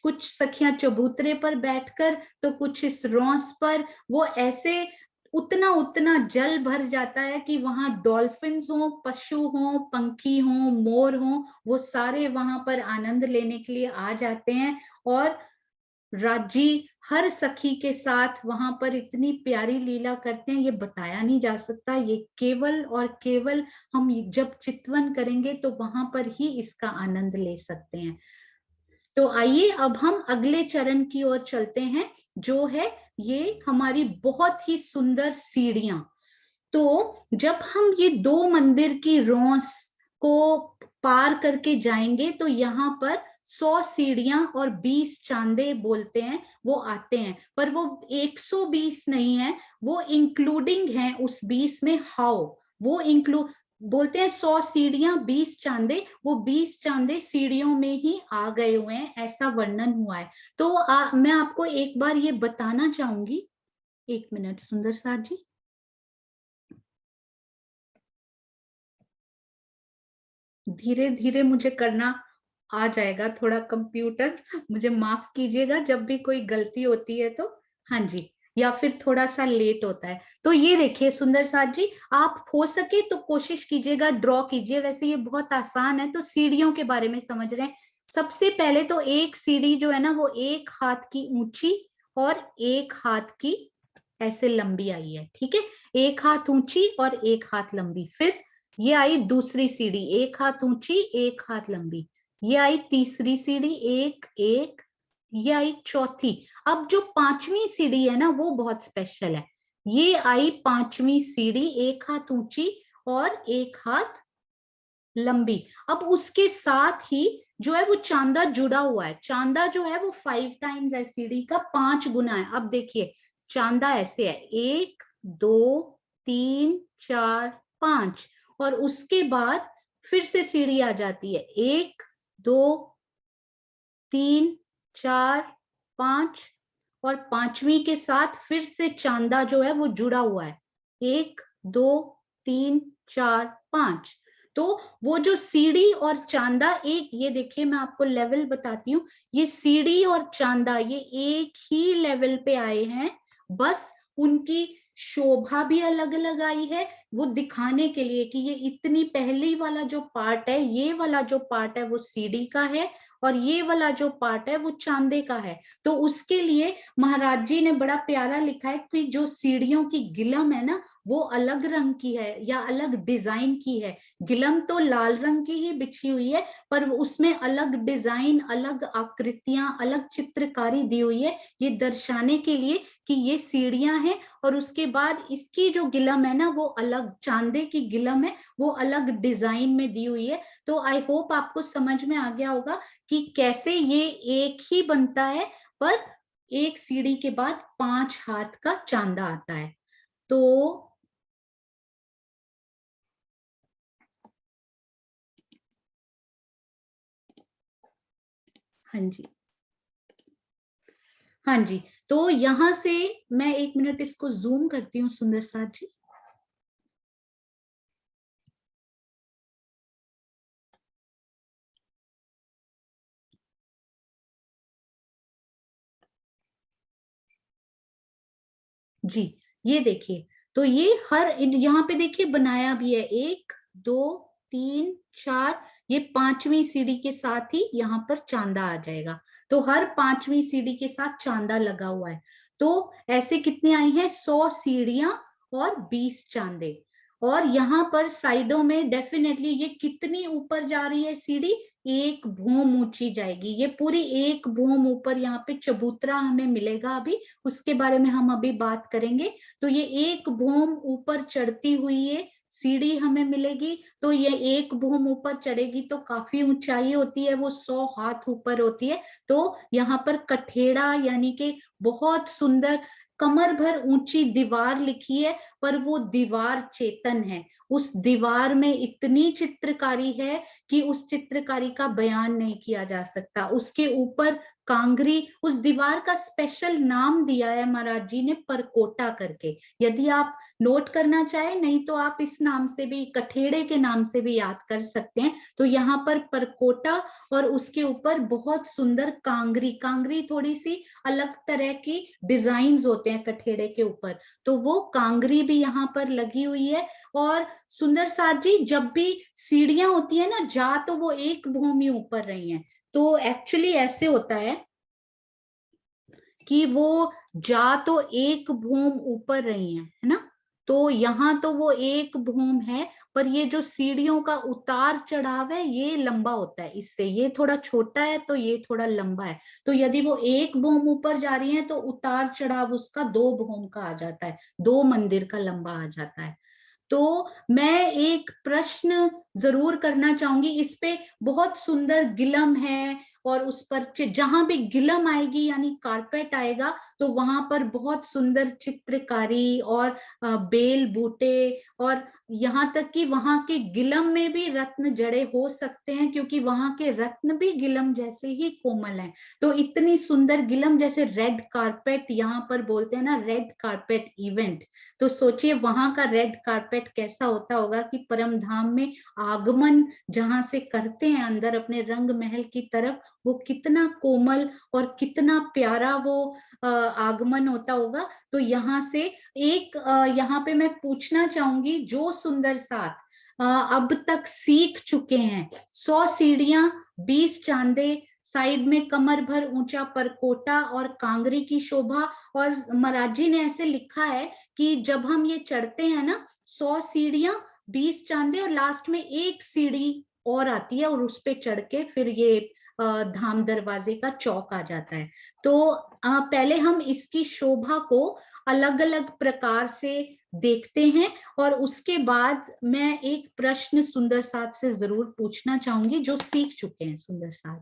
कुछ सखियां चबूतरे पर बैठकर, तो कुछ इस रॉस पर, वो ऐसे उतना उतना जल भर जाता है कि वहां डॉल्फिन्स हो, पशु हो, पंखी हो, मोर हो, वो सारे वहां पर आनंद लेने के लिए आ जाते हैं। और राजी हर सखी के साथ वहां पर इतनी प्यारी लीला करते हैं, ये बताया नहीं जा सकता। ये केवल और केवल हम जब चितवन करेंगे तो वहां पर ही इसका आनंद ले सकते हैं। तो आइए अब हम अगले चरण की ओर चलते हैं, जो है ये हमारी बहुत ही सुंदर सीढ़ियां। तो जब हम ये दो मंदिर की रौस को पार करके जाएंगे तो यहाँ पर 100 सीढ़ियां और 20 चांदे बोलते हैं वो आते हैं, पर वो 120 नहीं है, वो इंक्लूडिंग है उस 20 में। हाउ वो इंक्लूड बोलते हैं 100 सीढ़ियां 20 चांदे, वो 20 चांदे सीढ़ियों में ही आ गए हुए हैं, ऐसा वर्णन हुआ है। तो मैं आपको एक बार ये बताना चाहूंगी, एक मिनट सुंदर साथ जी। धीरे धीरे मुझे करना आ जाएगा, थोड़ा कंप्यूटर मुझे माफ कीजिएगा जब भी कोई गलती होती है तो। हाँ जी, या फिर थोड़ा सा लेट होता है। तो ये देखिए सुंदर साथ जी, आप हो सके तो कोशिश कीजिएगा, ड्रॉ कीजिए, वैसे ये बहुत आसान है। तो सीढ़ियों के बारे में समझ रहे हैं। सबसे पहले तो एक सीढ़ी जो है ना, वो 1 हाथ की ऊंची और 1 हाथ की ऐसे लंबी आई है, ठीक है, 1 हाथ ऊंची और 1 हाथ लंबी। फिर ये आई दूसरी सीढ़ी, 1 हाथ ऊंची 1 हाथ लंबी। ये आई तीसरी सीढ़ी, 1 1। ये आई चौथी। अब जो पांचवी सीढ़ी है ना, वो बहुत स्पेशल है। ये आई पांचवी सीढ़ी, 1 हाथ ऊंची और 1 हाथ लंबी। अब उसके साथ ही जो है वो चांदा जुड़ा हुआ है। चांदा जो है वो 5 टाइम्स है, सीढ़ी का 5 गुना है। अब देखिए चांदा ऐसे है, 1 2 3 4 5, और उसके बाद फिर से सीढ़ी आ जाती है, 1 2 3 4 5, और पांचवी के साथ फिर से चांदा जो है वो जुड़ा हुआ है, 1 2 3 4 5। तो वो जो सीढ़ी और चांदा, एक ये देखिए मैं आपको लेवल बताती हूँ, ये सीढ़ी और चांदा ये एक ही लेवल पे आए हैं, बस उनकी शोभा भी अलग अलग आई है, वो दिखाने के लिए कि ये इतनी पहली वाला जो पार्ट है, ये वाला जो पार्ट है वो सीढ़ी का है, और ये वाला जो पार्ट है वो चांदे का है। तो उसके लिए महाराज जी ने बड़ा प्यारा लिखा है कि जो सीढ़ियों की गिलम है ना, वो अलग रंग की है या अलग डिजाइन की है। गिलम तो लाल रंग की ही बिछी हुई है, पर उसमें अलग डिजाइन, अलग आकृतियां, अलग चित्रकारी दी हुई है, ये दर्शाने के लिए कि ये सीढ़ियां हैं। और उसके बाद इसकी जो गिलम है ना, वो अलग, चांदे की गिलम है, वो अलग डिजाइन में दी हुई है। तो आई होप आपको समझ में आ गया होगा कि कैसे ये एक ही बनता है, पर एक सीढ़ी के बाद 5 हाथ का चांदा आता है। तो हाँ जी, हाँ जी, तो यहां से मैं 1 मिनट इसको जूम करती हूँ सुंदर साथ जी। जी ये देखिए, तो ये हर यहाँ पे देखिए बनाया भी है, 1 2 3 4, ये पांचवी सीढ़ी के साथ ही यहाँ पर चांदा आ जाएगा। तो हर पांचवी सीढ़ी के साथ चांदा लगा हुआ है। तो ऐसे कितने आई हैं, 100 सीढ़ियां और 20 चांदे। और यहाँ पर साइडों में डेफिनेटली ये कितनी ऊपर जा रही है सीढ़ी, 1 भूम ऊंची जाएगी, ये पूरी 1 भूम ऊपर यहाँ पे चबूतरा हमें मिलेगा अभी, उसके बारे में हम अभी बात करेंगे। तो ये 1 भूम ऊपर चढ़ती हुई है सीढ़ी हमें मिलेगी। तो ये 1 भूम ऊपर चढ़ेगी तो काफी ऊंचाई होती है, वो 100 हाथ ऊपर होती है। तो यहाँ पर कठेड़ा यानी कि बहुत सुंदर कमर भर ऊंची दीवार लिखी है, पर वो दीवार चेतन है। उस दीवार में इतनी चित्रकारी है कि उस चित्रकारी का बयान नहीं किया जा सकता। उसके ऊपर कांगरी, उस दीवार का स्पेशल नाम दिया है महाराज जी ने, परकोटा करके। यदि आप नोट करना चाहे, नहीं तो आप इस नाम से भी, कठेड़े के नाम से भी याद कर सकते हैं। तो यहाँ पर परकोटा और उसके ऊपर बहुत सुंदर कांगरी, कांगरी थोड़ी सी अलग तरह की डिजाइन्स होते हैं कठेड़े के ऊपर, तो वो कांगरी भी यहाँ पर लगी हुई है। और सुंदर साथ जी, जब भी सीढ़ियां होती है ना, जा तो वो 1 भूमि ऊपर रही हैं, तो एक्चुअली ऐसे होता है कि वो जा तो 1 भूम ऊपर रही है ना, तो यहाँ तो वो 1 भूम है, पर ये जो सीढ़ियों का उतार चढ़ाव है ये लंबा होता है, इससे ये थोड़ा छोटा है तो ये थोड़ा लंबा है। तो यदि वो 1 भूम ऊपर जा रही है तो उतार चढ़ाव उसका 2 भूम का आ जाता है, 2 मंदिर का लंबा आ जाता है। तो मैं एक प्रश्न जरूर करना चाहूंगी, इस पे बहुत सुंदर गिलम है, और उस पर जहां भी गिलम आएगी यानी कारपेट आएगा, तो वहां पर बहुत सुंदर चित्रकारी और बेल बूटे, और यहाँ तक कि वहां के गिलम में भी रत्न जड़े हो सकते हैं, क्योंकि वहां के रत्न भी गिलम जैसे ही कोमल हैं। तो इतनी सुंदर गिलम, जैसे रेड कारपेट यहाँ पर बोलते हैं ना, रेड कारपेट इवेंट, तो सोचिए वहां का रेड कारपेट कैसा होता होगा कि परम धाम में आगमन जहां से करते हैं अंदर अपने रंग महल की तरफ, वो कितना कोमल और कितना प्यारा वो आगमन होता होगा। तो यहाँ से एक यहाँ पे मैं पूछना चाहूंगी, जो सुंदर साथ अब तक सीख चुके हैं, 100 सीढ़ियां, 20 चांदे, साइड में कमर भर ऊंचा परकोटा और कांगरी की शोभा। और महाराज जी ने ऐसे लिखा है कि जब हम ये चढ़ते हैं ना, 100 सीढ़ियां, 20 चांदे, और लास्ट में 1 सीढ़ी और आती है, और उस पे चढ़ के फिर ये धाम दरवाजे का चौक आ जाता है। तो पहले हम इसकी शोभा को अलग अलग प्रकार से देखते हैं, और उसके बाद मैं एक प्रश्न सुंदर साथ से जरूर पूछना चाहूंगी, जो सीख चुके हैं सुंदर साथ।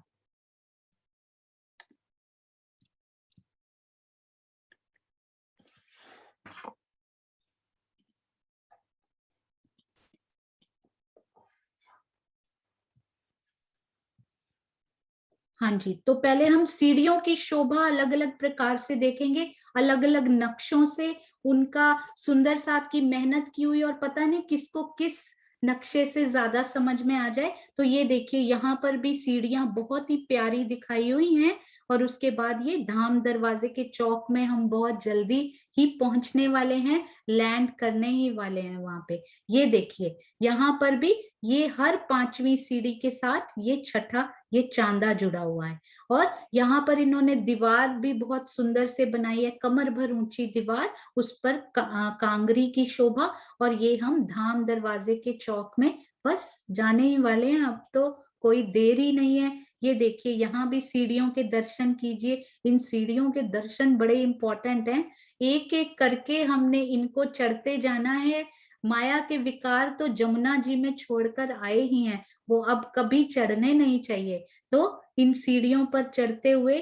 हाँ जी, तो पहले हम सीढ़ियों की शोभा अलग अलग प्रकार से देखेंगे, अलग अलग नक्शों से, उनका सुंदर साथ की मेहनत की हुई, और पता नहीं किसको किस नक्शे से ज्यादा समझ में आ जाए। तो ये देखिए, यहाँ पर भी सीढ़ियां बहुत ही प्यारी दिखाई हुई हैं, और उसके बाद ये धाम दरवाजे के चौक में हम बहुत जल्दी ही पहुंचने वाले हैं, लैंड करने ही वाले हैं वहां पे। ये देखिए, यहाँ पर भी ये हर 5वीं सीढ़ी के साथ ये छठा, ये चांदा जुड़ा हुआ है। और यहाँ पर इन्होंने दीवार भी बहुत सुंदर से बनाई है, कमर भर ऊंची दीवार, उस पर कांगरी की शोभा। और ये हम धाम दरवाजे के चौक में बस जाने ही वाले हैं, अब तो कोई देर ही नहीं है। ये देखिए, यहाँ भी सीढ़ियों के दर्शन कीजिए, इन सीढ़ियों के दर्शन बड़े इंपॉर्टेंट हैं, एक एक करके हमने इनको चढ़ते जाना है। माया के विकार तो जमुना जी में छोड़कर आए ही हैं, वो अब कभी चढ़ने नहीं चाहिए। तो इन सीढ़ियों पर चढ़ते हुए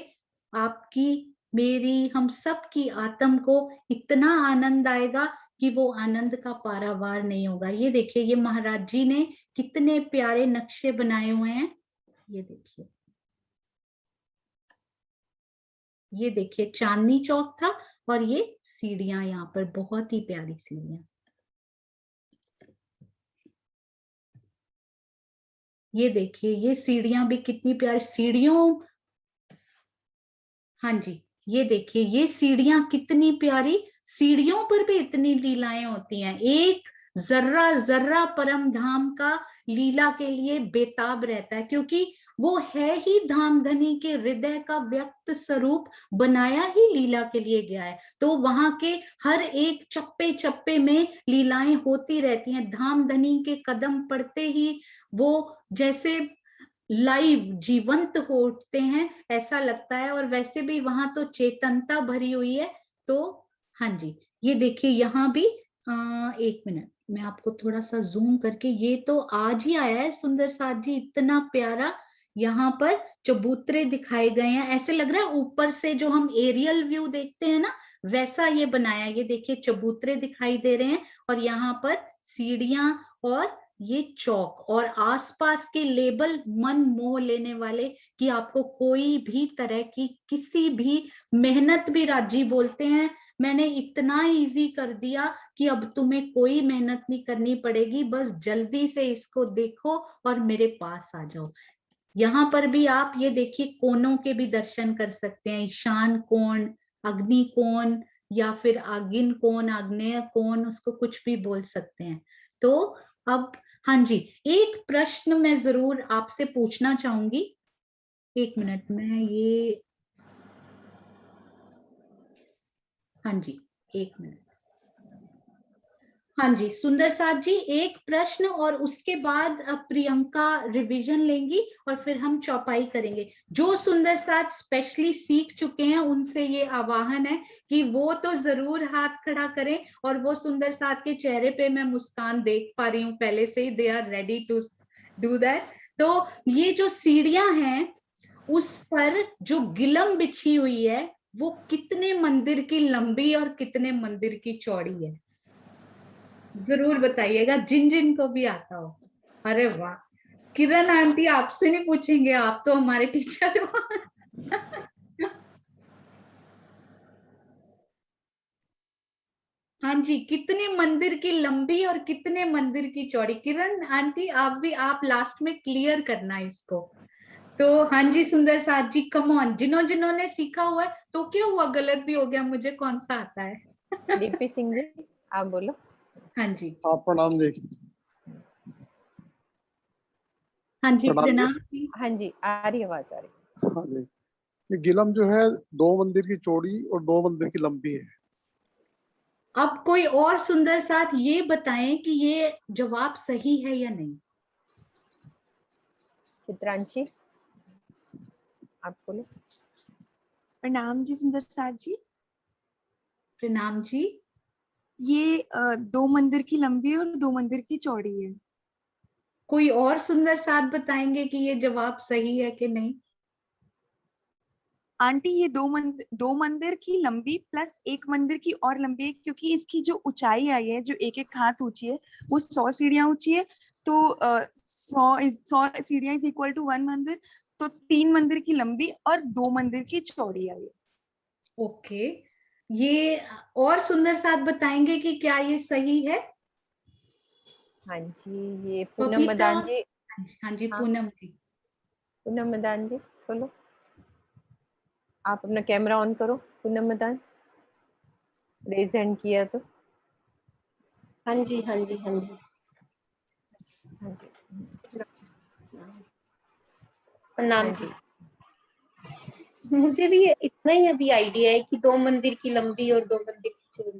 आपकी, मेरी, हम सब की आत्म को इतना आनंद आएगा कि वो आनंद का पारावार नहीं होगा। ये देखिए, ये महाराज जी ने कितने प्यारे नक्शे बनाए हुए हैं। ये देखिए, ये देखिए चांदनी चौक था, और ये सीढ़ियां यहाँ पर बहुत ही प्यारी सीढ़ियां। ये देखिए, ये सीढ़ियां भी कितनी प्यारी सीढ़ियों। हाँ जी, ये देखिए, ये सीढ़ियां कितनी प्यारी, सीढ़ियों पर भी इतनी लीलाएं होती हैं। एक जर्रा जर्रा परम धाम का लीला के लिए बेताब रहता है, क्योंकि वो है ही धामधनी के हृदय का व्यक्त स्वरूप, बनाया ही लीला के लिए गया है। तो वहां के हर एक चप्पे चप्पे में लीलाएं होती रहती हैं। धामधनी के कदम पड़ते ही वो जैसे लाइव जीवंत हो उठते हैं, ऐसा लगता है। और वैसे भी वहां तो चेतनता भरी हुई है। तो हाँ जी, ये देखिए, यहाँ भी 1 मिनट, मैं आपको थोड़ा सा जूम करके, ये तो आज ही आया है सुंदर साथ जी, इतना प्यारा। यहाँ पर चबूतरे दिखाए गए हैं, ऐसे लग रहा है ऊपर से जो हम एरियल व्यू देखते हैं ना, वैसा ये बनाया। ये देखिए चबूतरे दिखाई दे रहे हैं, और यहाँ पर सीढ़ियां, और ये चौक, और आसपास के लेबल मन मोह लेने वाले, कि आपको कोई भी तरह की किसी भी मेहनत भी, राजी बोलते हैं मैंने इतना इजी कर दिया कि अब तुम्हें कोई मेहनत नहीं करनी पड़ेगी, बस जल्दी से इसको देखो और मेरे पास आ जाओ। यहाँ पर भी आप ये देखिए कोणों के भी दर्शन कर सकते हैं, ईशान कोण, अग्नि कोण, या फिर आगिन कोण, आग्नेय कोण, उसको कुछ भी बोल सकते हैं। तो अब हाँ जी, एक प्रश्न मैं जरूर आपसे पूछना चाहूंगी। एक मिनट में ये, हाँ जी, एक मिनट। हाँ जी सुंदर साथ जी, एक प्रश्न और उसके बाद प्रियंका रिवीजन लेंगी और फिर हम चौपाई करेंगे। जो सुंदर साथ स्पेशली सीख चुके हैं उनसे ये आवाहन है कि वो तो जरूर हाथ खड़ा करें, और वो सुंदर साथ के चेहरे पे मैं मुस्कान देख पा रही हूँ पहले से ही, they are ready to do that. तो ये जो सीढ़ियां हैं उस पर जो गिलम बिछी हुई है, वो कितने मंदिर की लंबी और कितने मंदिर की चौड़ी है? जरूर बताइएगा जिन जिन को भी आता हो। अरे वाह, किरण आंटी आपसे नहीं पूछेंगे, आप तो हमारे टीचर हो। हाँ जी, कितने मंदिर की लंबी और कितने मंदिर की चौड़ी? किरण आंटी आप भी, आप लास्ट में क्लियर करना इसको। तो हाँ जी सुंदर साथ जी, कम ऑन, जिन्होंने सीखा हुआ है, तो क्या हुआ, गलत भी हो गया, मुझे कौन सा आता है? डीपी सिंह जी आप बोलो। हाँ जी, आप प्रणाम जी। हाँ जी प्रणाम जी। प्रणाम जी। हाँ जी आ रही आवाज आ रही। हाँ जी, ये गिलम जो है 2 मंदिर की चौड़ी और 2 मंदिर की लंबी है। अब कोई और सुंदर साथ ये बताएं कि ये जवाब सही है या नहीं। चित्रांशी आप बोलो। प्रणाम जी सुंदर साथ जी। प्रणाम जी। ये 2 मंदिर की लंबी और 2 मंदिर की चौड़ी है। कोई और सुंदर साथ बताएंगे कि ये जवाब सही है कि नहीं? आंटी ये 2 मंदिर की लंबी प्लस 1 मंदिर की और लंबी है, क्योंकि इसकी जो ऊंचाई आई है, जो एक एक हाथ ऊंची है, वो 100 सीढ़ियां ऊंची है। तो 100 सीढ़ियां इज इक्वल टू 1 मंदिर। तो 3 मंदिर की लंबी और 2 मंदिर की चौड़ी आई है। ओके, ये और सुंदर साथ बताएंगे कि क्या ये सही है? हाँ जी ये पूनम बबीता, मदान जी। हाँ जी हाँ पूनम जी। पूनम मदान जी बोलो। आप अपना कैमरा ऑन करो पूनम मदान, रेज हैंड किया तो। हाँ जी हाँ जी हाँ जी। हाँ जी प्रणाम हाँ जी। जी। मुझे भी इतना ही अभी आइडिया है कि 2 मंदिर की लंबी और 2 मंदिर की चौड़ी।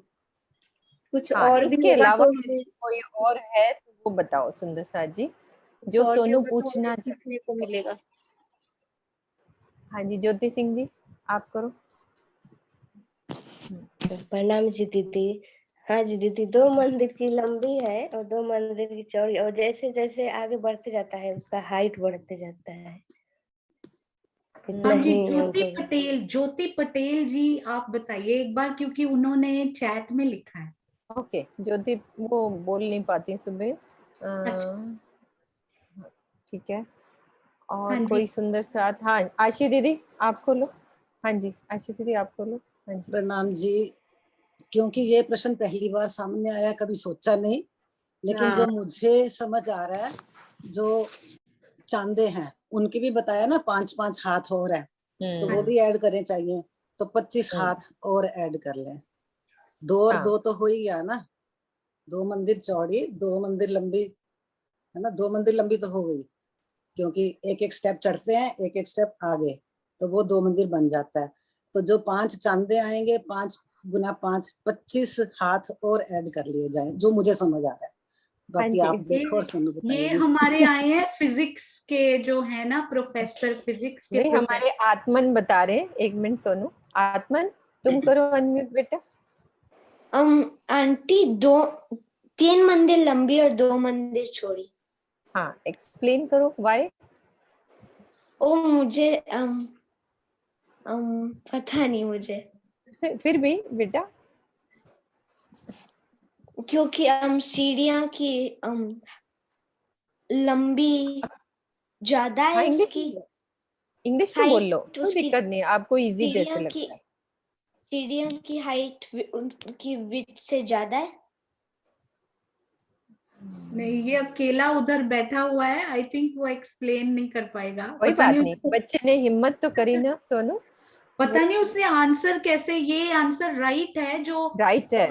कुछ हाँ और भी इसके होगा अलावा तो यदि हमें, कोई और है तो वो बताओ सुंदर साथ जी, कुछ जो और भी सोनू होगा तो हमें पूछना। सीखने को मिलेगा। हाँ जी ज्योति सिंह जी आप करो। प्रणाम जी दीदी। हाँ जी दीदी, 2 मंदिर की लंबी है और 2 मंदिर की चौड़ी, और जैसे जैसे आगे बढ़ते जाता है उसका हाइट बढ़ते जाता है। इतना हाँ जी, ही ज्योति हमको। पटेल, ज्योति पटेल जी आप बताइए एक बार, क्योंकि उन्होंने चैट में लिखा है। ओके ज्योति वो बोल नहीं पाती सुबह। अच्छा, ठीक है हाँ और जी। कोई सुंदर साथ। हाँ आशी दीदी आप खोलो। हाँ जी आशी दीदी आप खोलो। हाँ जी प्रणाम जी। क्योंकि ये प्रश्न पहली बार सामने आया, कभी सोचा नहीं, लेकिन हाँ जो मुझे समझ आ रहा है, जो चांदे हैं उनके भी बताया ना 5-5 हाथ और है, तो वो भी ऐड करने चाहिए, तो 25 हाथ और ऐड कर लें। 2 और 2 तो हो ही गया ना, 2 मंदिर चौड़ी 2 मंदिर लंबी है ना, 2 मंदिर लंबी तो हो गई, क्योंकि एक एक स्टेप चढ़ते हैं एक एक स्टेप आगे, तो वो 2 मंदिर बन जाता है। तो जो 5 चांदे आएंगे, 5 गुना 5 25 हाथ और ऐड कर लिए जाए, जो मुझे समझ आ रहा है। बाकी हाँ आप जी देखो और सुनो ये बताइएगी। हमारे आए हैं फिजिक्स के जो है ना प्रोफेसर, फिजिक्स के नहीं हमारे प्रोफेसर। आत्मन बता रहे हैं। एक मिनट सोनू, आत्मन तुम करो अनम्यूट बेटा। आंटी दो 3 मंदिर लंबी और 2 मंदिर चौड़ी। हाँ, एक्सप्लेन करो व्हाई। ओ मुझे पता नहीं मुझे, फिर भी बेटा, क्योंकि सीढ़ियाँ की लंबी ज्यादा हाँ है इंग्लिश उसकी इंग्लिश में बोल लो, हाइट, कोई उसकी दिक्कत नहीं, आपको इजी जैसे सीढ़ियाँ की लगता है। सीढ़ियों की हाइट उनकी विड्थ से ज्यादा है। नहीं, ये अकेला उधर बैठा हुआ है, आई थिंक वो एक्सप्लेन नहीं कर पाएगा। कोई पता बात नहीं नहीं, उसको, बच्चे ने हिम्मत तो करी ना सोनू। पता नहीं उसने आंसर कैसे, ये आंसर राइट है जो राइट है।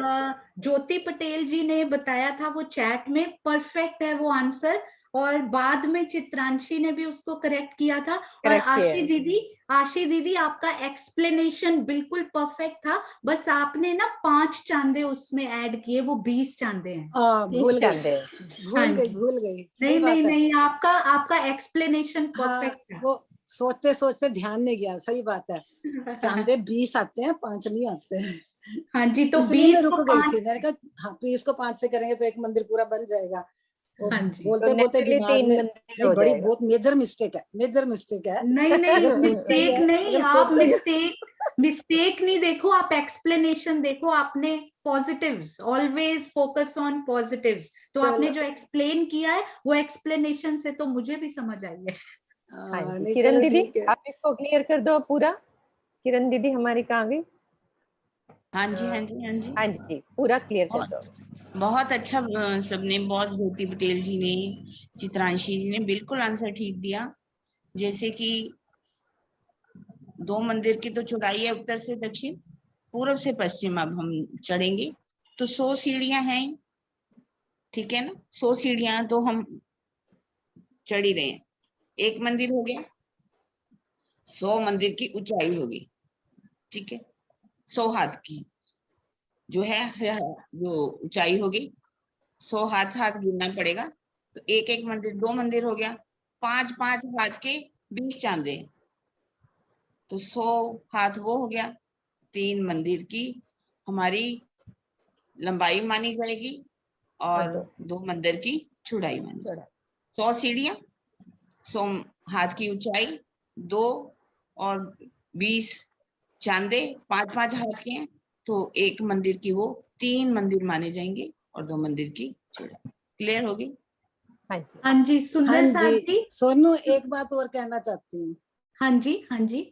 ज्योति पटेल जी ने बताया था वो चैट में, परफेक्ट है वो आंसर। और बाद में चित्रांशी ने भी उसको करेक्ट किया था। और Correct आशी दीदी आपका एक्सप्लेनेशन बिल्कुल परफेक्ट था, बस आपने ना 5 चांदे उसमें ऐड किए, वो 20 चांदे हैं। भूल गई चांदे। हाँ भूल गई जी। भूल गई, नहीं सही बात नहीं है। नहीं, आपका एक्सप्लेनेशन हाँ, परफेक्ट था। वो सोचते सोचते ध्यान नहीं गया, सही बात है। चांदे 20 आते हैं, 5 नहीं आते हैं। हाँ जी, तो इसलिए मैं 20 रुक को गई 5 थी, मैंने कहा हाँ 20 को 5 से करेंगे तो एक मंदिर पूरा बन जाएगा। वो हाँ जी। बोलते तो बोलते नेचुरली दिमाग 3 में, मंदिर नहीं हो बड़ी जाएगा। बहुत मेजर मिस्टेक है, मेजर मिस्टेक है। नहीं नहीं, अगर सोचा ही मिस्टेक है, नहीं, अगर आप सोचा ही है। मिस्टेक नहीं देखो, आप एक्सप्लेनेशन देखो। आपने positives, always focus on positives. तो आपने चलो जो एक्सप्लेन किया है वो एक्सप्लेनेशन से तो मुझे भी समझ आई है। हाँ जी, नहीं किरण चलो दीदी ठीक है। आप इसको क्लियर कर दो पूरा। किरण दीदी हमारी कहाँ गई? हाँ जी हाँ जी हाँ जी, हाँ जी, पूरा क्लियर कर दो। बहुत अच्छा। सबने, बहुत ज्योति पटेल जी ने, चित्रांशी जी ने बिल्कुल आंसर ठीक दिया। जैसे कि 2 मंदिर की तो चौड़ाई है उत्तर से दक्षिण, पूर्व से पश्चिम। अब हम चढ़ेंगे तो 100 सीढ़ियां हैं, ठीक है ना। 100 सीढ़ियां तो हम चढ़ ही रहे हैं। एक मंदिर हो गया, 100 मंदिर की ऊंचाई होगी, ठीक है। 100 हाथ की जो है जो ऊंचाई होगी, 100 हाथ हाथ गिनना पड़ेगा। तो एक एक मंदिर, 2 मंदिर हो गया, 5-5 हाथ के 20 चांदे, तो 100 हाथ वो हो गया। 3 मंदिर की हमारी लंबाई मानी जाएगी और 2 मंदिर की चौड़ाई मानी जाएगी। 100 सीढ़ियां, 100 हाथ की ऊंचाई, 2 और 20 चांदे, 5-5 हाथ के हैं, तो एक मंदिर की वो 3 मंदिर माने जाएंगे और 2 मंदिर की चौड़ाई। क्लियर होगी? हाँ जी। हाँ जी, हाँ सुंदर साथ जी, जी। सोनू एक बात और कहना चाहती हूँ। हाँ जी हाँ जी।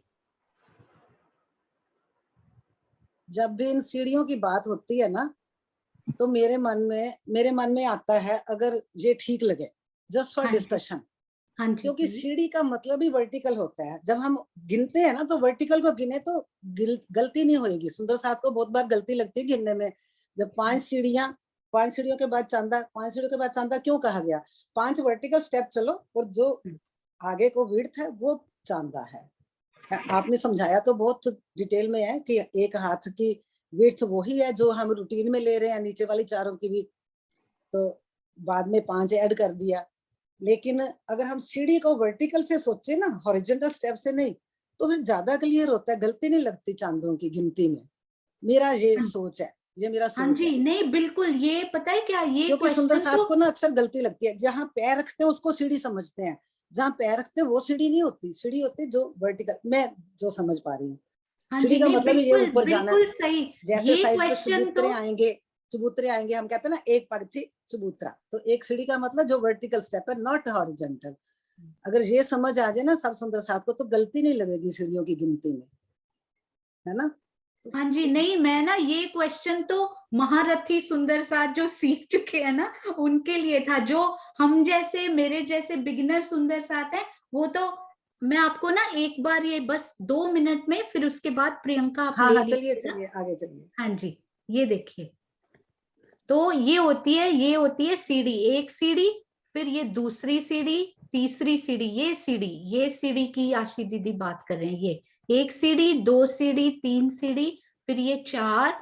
जब भी इन सीढ़ियों की बात होती है ना, तो मेरे मन में आता है, अगर ये ठीक लगे, जस्ट फॉर हाँ जी डिस्कशन, हाँ जी। क्योंकि सीढ़ी का मतलब ही वर्टिकल होता है। जब हम गिनते हैं ना, तो वर्टिकल को गिने तो गलती नहीं होगी। सुंदर साथ को बहुत बार गलती लगती है गिनने में। जब 5 सीढ़ियां, 5 सीढ़ियों के बाद चांदा, 5 सीढ़ियों के बाद चांदा क्यों कहा गया? 5 वर्टिकल स्टेप चलो और जो आगे को विड्थ है वो चांदा है। आपने समझाया तो बहुत डिटेल में है कि एक हाथ की विड्थ वही है जो हम रूटीन में ले रहे हैं, नीचे वाली चारों की भी, तो बाद में 5 ऐड कर दिया। लेकिन अगर हम सीढ़ी को वर्टिकल से सोचे ना, हॉरिजॉन्टल स्टेप से नहीं, तो फिर ज्यादा क्लियर होता है, गलती नहीं लगती चांदों की गिनती में। मेरा ये सोच है, ये मेरा हाँ सोच जी, है। नहीं बिल्कुल, ये पता है क्या, ये क्योंकि सुंदर क्वेश्चन साथ तो को ना अक्सर गलती लगती है, जहाँ पैर रखते हैं उसको सीढ़ी समझते हैं, जहाँ पैर रखते हैं वो सीढ़ी नहीं होती। सीढ़ी होती है जो वर्टिकल, मैं जो समझ पा रही हूँ। हाँ सीढ़ी जी, का नहीं मतलब ये बिल्कुल ऊपर जाना, बिल्कुल सही। जैसे ये साइड पे क्वेश्चन तो चबूतरे आएंगे, हम कहते हैं ना एक पगथी चबूतरा, तो एक सीढ़ी का मतलब जो वर्टिकल स्टेप है, नॉट हॉरिजॉन्टल। अगर ये समझ आ जाए ना सब सुंदर साथ को, तो गलती नहीं लगेगी सीढ़ियों की गिनती में, है ना। हाँ जी, नहीं मैं ना, ये क्वेश्चन तो महारथी सुंदर साथ जो सीख चुके हैं ना उनके लिए था। जो हम जैसे, मेरे जैसे बिगिनर सुंदर साथ है, वो तो मैं आपको ना एक बार ये बस 2 मिनट में, फिर उसके बाद प्रियंका आप ले हाँ चलिए लीजिएगा। चलिए आगे चलिए। हाँ जी, ये देखिए, तो ये होती है सीढ़ी, एक सीढ़ी, फिर ये दूसरी सीढ़ी, तीसरी सीढ़ी, ये सीढ़ी की आशी दीदी बात कर रहे हैं। ये एक सीढ़ी, 2 सीढ़ी, 3 सीढ़ी, फिर ये 4,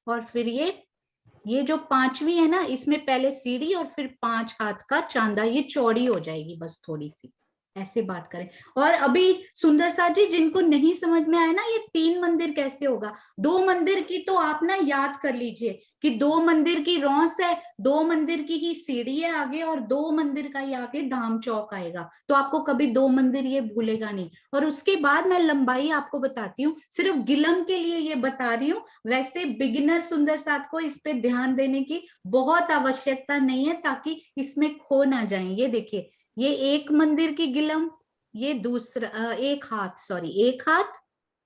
और फिर ये जो 5वीं है ना, इसमें पहले सीढ़ी और फिर 5 हाथ का चांदा, ये चौड़ी हो जाएगी बस थोड़ी सी। ऐसे बात करें। और अभी सुंदर साथ जी, जिनको नहीं समझ में आया ना ये 3 मंदिर कैसे होगा, 2 मंदिर की तो आप ना याद कर लीजिए कि 2 मंदिर की रौस है, 2 मंदिर की ही सीढ़ी है आगे, और 2 मंदिर का ही आगे धाम चौक आएगा, तो आपको कभी 2 मंदिर ये भूलेगा नहीं। और उसके बाद मैं लंबाई आपको बताती हूँ, सिर्फ गिलम के लिए ये बता रही हूँ, वैसे बिगिनर सुंदर साथ को इस पे ध्यान देने की बहुत आवश्यकता नहीं है, ताकि इसमें खो ना जाए। ये देखिए, ये एक मंदिर की गिलम, ये दूसरा एक हाथ, सॉरी एक हाथ,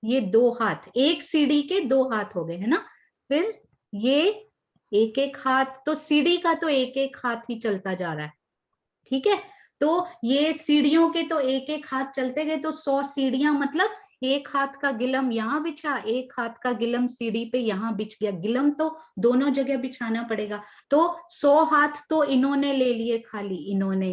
ये 2 हाथ, एक सीढ़ी के 2 हाथ हो गए है ना। फिर ये एक एक हाथ, तो सीढ़ी का तो एक एक हाथ ही चलता जा रहा है, ठीक है। तो ये सीढ़ियों के तो एक एक हाथ चलते गए, तो 100 सीढ़ियां, मतलब एक हाथ का गिलम यहाँ बिछा, एक हाथ का गिलम सीढ़ी पे यहाँ बिछ गया। गिलम तो दोनों जगह बिछाना पड़ेगा, तो 100 हाथ तो इन्होंने ले लिए, खाली इन्होंने,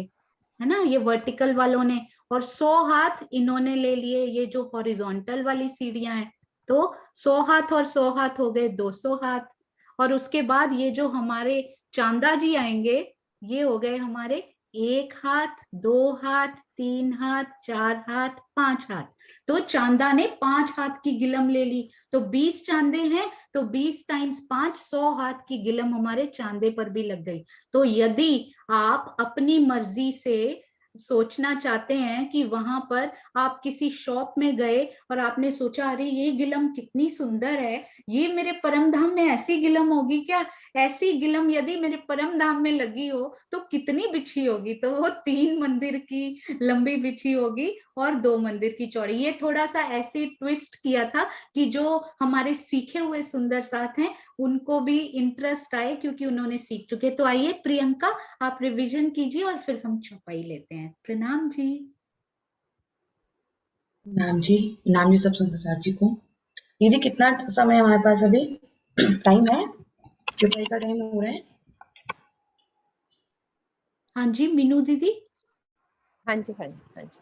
है ना, ये वर्टिकल वालों ने, और 100 हाथ इन्होंने ले लिए, ये जो हॉरिजॉन्टल वाली सीढ़ियां हैं। तो 100 हाथ और 100 हाथ हो गए 200 हाथ। और उसके बाद ये जो हमारे चांदा जी आएंगे, ये हो गए हमारे 1 हाथ, 2 हाथ, 3 हाथ, 4 हाथ, 5 हाथ। तो चांदा ने 5 हाथ की गिलम ले ली, तो 20 चांदे हैं, तो 20 टाइम्स 5, 100 हाथ की गिलम हमारे चांदे पर भी लग गई। तो यदि आप अपनी मर्जी से सोचना चाहते हैं कि वहां पर आप किसी शॉप में गए और आपने सोचा अरे ये गिलम कितनी सुंदर है, ये मेरे परम धाम में ऐसी गिलम होगी क्या, ऐसी गिलम यदि मेरे परम धाम में लगी हो तो कितनी बिछी होगी, तो वो 3 मंदिर की लंबी बिछी होगी और 2 मंदिर की चौड़ी। ये थोड़ा सा ऐसे ट्विस्ट किया था कि जो हमारे सीखे हुए सुंदर साथ हैं उनको भी इंटरेस्ट आए, क्योंकि उन्होंने सीख चुके। तो आइए प्रियंका, आप रिवीजन कीजिए और फिर हम चौपाई लेते हैं। प्रणाम जी। नाम जी सब सुंदर साथ जी को। दीदी कितना समय है हमारे पास अभी? टाइम है, चौपाई का टाइम हो रहा है। हाँ जी मीनू दीदी। हाँ जी हाँ जी हाँ जी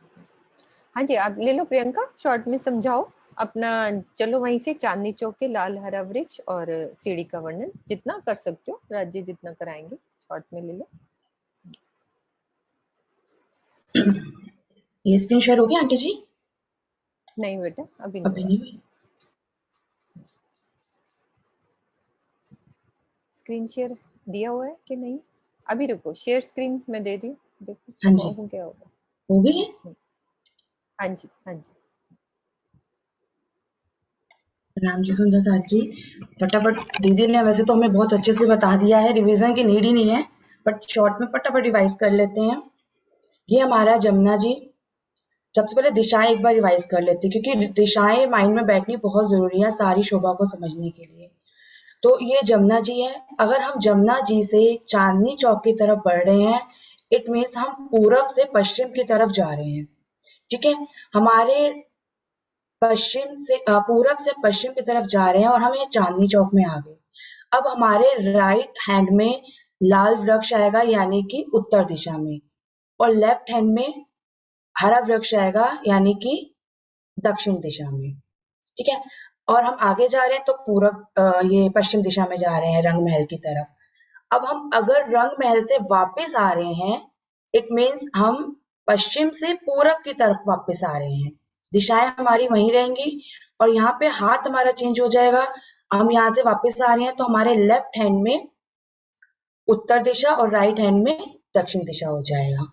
हाँ जी, आप ले लो प्रियंका, शॉर्ट में समझाओ अपना। चलो वहीं से चांदनी चौक के लाल हरा वृक्ष और सीढ़ी का वर्णन जितना कर सकते हो, राज्य जितना कराएंगे शॉर्ट में ले लो। ये स्क्रीन शेयर हो गया आंटी जी? नहीं बेटा अभी नहीं हुई। स्क्रीन शेयर दिया हुआ है कि नहीं? अभी रुको, शेयर स्क्रीन मैं दे दी हूँ, देखो हाँ जी हो क्या होगा। हो गई है। हाँ जी हाँ जी। राम जी सुंदर साथ जी, फटाफट दीदी ने वैसे तो हमें बहुत अच्छे से बता दिया है, रिवीजन की नीड ही नहीं है, बट शॉर्ट में फटाफट रिवाइज कर लेते हैं। ये हमारा जमुना जी। सबसे पहले दिशाएं एक बार रिवाइज कर लेते हैं, क्योंकि दिशाएं माइंड में बैठनी बहुत जरूरी है सारी शोभा को समझने के लिए। तो ये जमुना जी है। अगर हम जमुना जी से चांदनी चौक की तरफ बढ़ रहे हैं, इट मीन्स हम पूर्व से पश्चिम की तरफ जा रहे हैं, ठीक है। हमारे पूर्व से पश्चिम की तरफ जा रहे हैं और हम ये चांदनी चौक में आ गए। अब हमारे राइट हैंड में लाल वृक्ष आएगा, यानी कि उत्तर दिशा में, और लेफ्ट हैंड में हरा वृक्ष आएगा, यानी कि दक्षिण दिशा में, ठीक है। और हम आगे जा रहे हैं तो पूर्व ये पश्चिम दिशा में जा रहे हैं, रंग महल की तरफ। अब हम अगर रंग महल से वापस आ रहे हैं, इट मीन्स हम पश्चिम से पूरब की तरफ वापस आ रहे हैं। दिशाएं हमारी वहीं रहेंगी और यहाँ पे हाथ हमारा चेंज हो जाएगा। हम यहाँ से वापस आ रहे हैं तो हमारे लेफ्ट हैंड में उत्तर दिशा और राइट हैंड में दक्षिण दिशा हो जाएगा,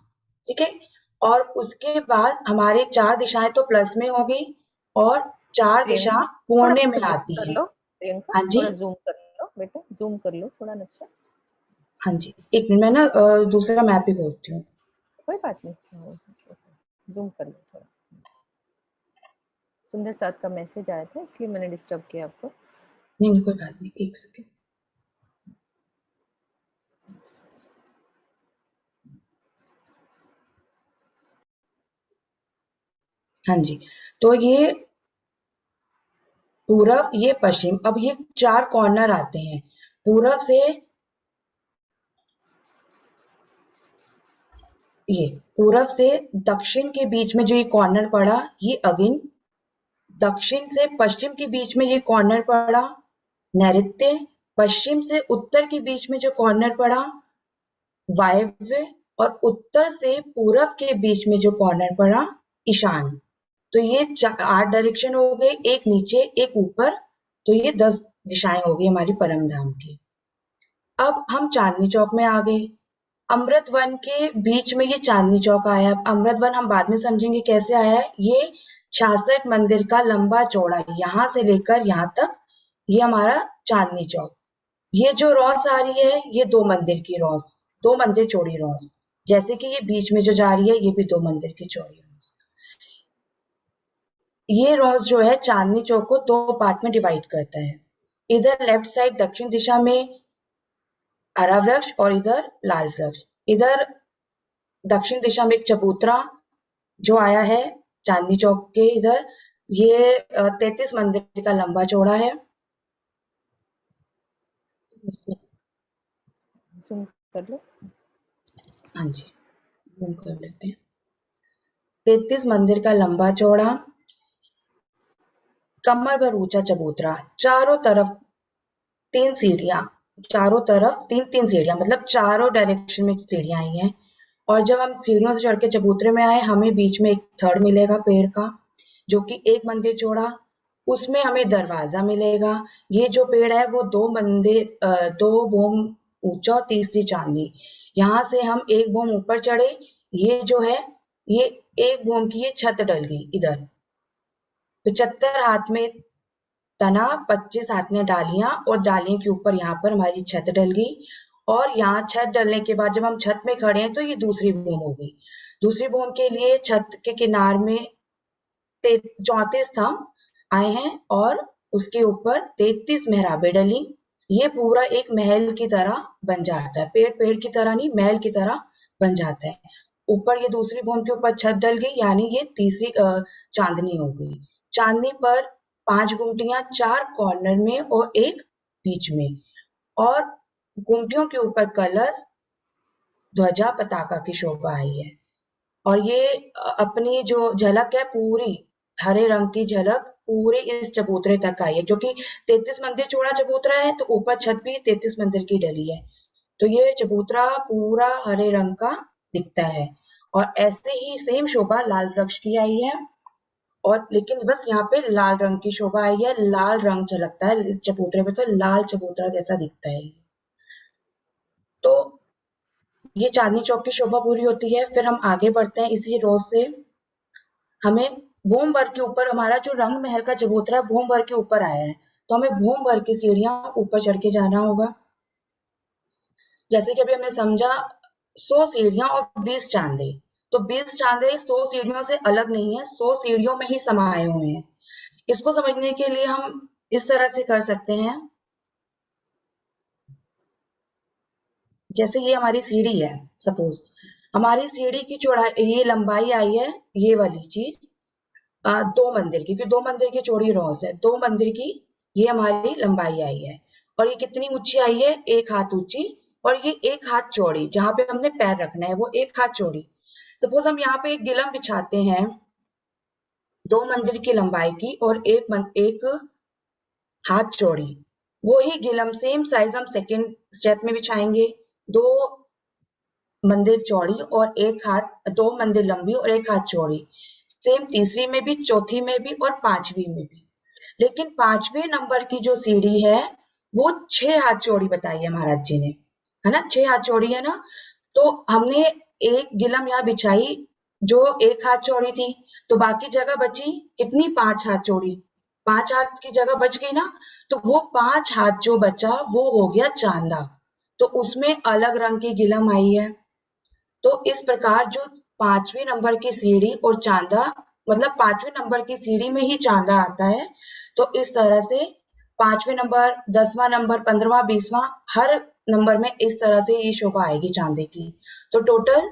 ठीक है। और उसके बाद हमारे 4 दिशाएं तो प्लस में होगी और 4 दिशा कोने में आती है। हाँ जी जूम कर लो बेटा, जूम कर लो थोड़ा नक्शा। हाँ जी, एक मिनट, मैं ना दूसरा मैप ही खोलती हूँ। कोई बात नहीं, जूम कर लो थोड़ा। सुंदर साथ का मैसेज आया था इसलिए मैंने डिस्टर्ब किया आपको। नहीं कोई बात नहीं, एक सेकेंड। हाँ जी, तो ये पूरब, ये पश्चिम। अब ये 4 कॉर्नर आते हैं पूरब से। ये पूरब से दक्षिण के बीच में जो ये कॉर्नर पड़ा, ये अगिन। दक्षिण से पश्चिम के बीच में ये कॉर्नर पड़ा, नैऋत्य। पश्चिम से उत्तर के बीच में जो कॉर्नर पड़ा, वायव्य। और उत्तर से पूरब के बीच में जो कॉर्नर पड़ा ईशान। तो ये 8 डायरेक्शन हो गए, एक नीचे एक ऊपर, तो ये 10 दिशाएं हो गई हमारी परम धाम की। अब हम चांदनी चौक में आ गए। अमृत वन के बीच में ये चांदनी चौक आया। अमृत वन हम बाद में समझेंगे कैसे आया है। ये 66 मंदिर का लंबा चौड़ा, यहाँ से लेकर यहाँ तक ये हमारा चांदनी चौक। ये जो रॉस आ रही है ये 2 मंदिर की रॉस, 2 मंदिर चौड़ी रॉस, जैसे कि ये बीच में जो जा रही है ये भी 2 मंदिर की चौड़ी रॉस। ये रॉस जो है चांदनी चौक को 2 पार्ट में डिवाइड करता है। इधर लेफ्ट साइड दक्षिण दिशा में हरा वृक्ष और इधर लाल वृक्ष। इधर दक्षिण दिशा में एक चबूतरा जो आया है चांदनी चौक के इधर, ये 33 मंदिर का लंबा चौड़ा है। जूम कर लो। हाँ जी, जूम कर लेते हैं। 33 मंदिर का लंबा चौड़ा, कमर भर ऊंचा चबूतरा, चारों तरफ 3 सीढ़ियां, चारों तरफ 3-3 सीढ़ियां, मतलब चारों डायरेक्शन में सीढ़ियां आई हैं। और जब हम सीढ़ियों से चढ़ के चबूतरे में आए, हमें बीच में एक थड़ मिलेगा पेड़ का, जो कि 1 मंदिर चौड़ा, उसमें हमें दरवाजा मिलेगा। ये जो पेड़ है वो 2 मंदिर 2 भूम ऊंचा, तीसरी चांदनी। यहाँ से हम 1 भूम ऊपर चढ़े, ये जो है ये 1 भूम की ये छत डल गई इधर। 75 हाथ में तना, 25 हाथ में डालियां, और डालियों के ऊपर यहाँ पर हमारी छत डल गई। और यहाँ छत डलने के बाद जब हम छत में खड़े हैं तो ये दूसरी भूम हो गई। दूसरी भूम के लिए छत के किनार में 34 स्तंभ आए हैं और उसके ऊपर 33 मेहराबें डली। ये पूरा एक महल की तरह बन जाता है, पेड़ की तरह नहीं, महल की तरह बन जाता है। ऊपर ये दूसरी भूम के ऊपर छत डल गई, यानी ये तीसरी चांदनी हो गई। चांदनी पर 5 गुमटियां, 4 कॉर्नर में और 1 बीच में, और गुमटियों के ऊपर कलश, ध्वजा, पताका की शोभा आई है। और ये अपनी जो झलक है पूरी हरे रंग की झलक पूरे इस चबूतरे तक आई है, क्योंकि 33 मंदिर चौड़ा चबूतरा है तो ऊपर छत भी 33 मंदिर की डली है। तो ये चबूतरा पूरा हरे रंग का दिखता है। और ऐसे ही सेम शोभा लाल वृक्ष की आई है, और लेकिन बस यहाँ पे लाल रंग की शोभा आई है, लाल रंग झलकता है इस चबूतरे में, तो लाल चबूतरा जैसा दिखता है। तो ये चांदनी चौक की शोभा पूरी होती है। फिर हम आगे बढ़ते हैं इसी रोज से। हमें भूम भर के ऊपर, हमारा जो रंग महल का चबूतरा है भूम भर के ऊपर आया है, तो हमें भूम भर की सीढ़ियां ऊपर चढ़ के जाना होगा। जैसे कि अभी हमने समझा 100 सीढ़ियां और 20 चांदे, तो 20 चांदे 100 सीढ़ियों से अलग नहीं है, 100 सीढ़ियों में ही समाये हुए हैं। इसको समझने के लिए हम इस तरह से कर सकते हैं, जैसे ये हमारी सीढ़ी है, सपोज हमारी सीढ़ी की चौड़ाई, ये लंबाई आई है, ये वाली चीज 2 मंदिर की, क्योंकि 2 मंदिर की चौड़ी रॉस है, 2 मंदिर की ये हमारी लंबाई आई है। और ये कितनी ऊंची आई है, 1 हाथ ऊंची, और ये 1 हाथ चौड़ी, जहां पे हमने पैर रखना है वो 1 हाथ चौड़ी। सपोज हम यहाँ पे एक गिलम बिछाते हैं 2 मंदिर की लंबाई की और 1 हाथ चौड़ी, वो ही गिलम सेम साइज हम सेकेंड स्टेप में बिछाएंगे, 2 मंदिर चौड़ी और 1 हाथ, 2 मंदिर लंबी और 1 हाथ चौड़ी, सेम तीसरी में भी, चौथी में भी और 5वीं में भी। लेकिन 5वें नंबर की जो सीढ़ी है वो 6 हाथ चौड़ी बताई है महाराज जी ने, है ना, 6 हाथ चौड़ी है ना। तो हमने एक गिलम यहाँ बिछाई जो 1 हाथ चौड़ी थी, तो बाकी जगह बची कितनी, 5 हाथ चौड़ी, 5 हाथ की जगह बच गई ना, तो वो 5 हाथ जो बचा वो हो गया चांदा, तो उसमें अलग रंग की गिलम आई है। तो इस प्रकार जो 5वें नंबर की सीढ़ी और चांदा, मतलब 5वें नंबर की सीढ़ी में ही चांदा आता है, तो इस तरह से 5वें नंबर, 10वां नंबर, 15वां, 20वां, हर नंबर में इस तरह से ये शोभा आएगी चांदे की। तो टोटल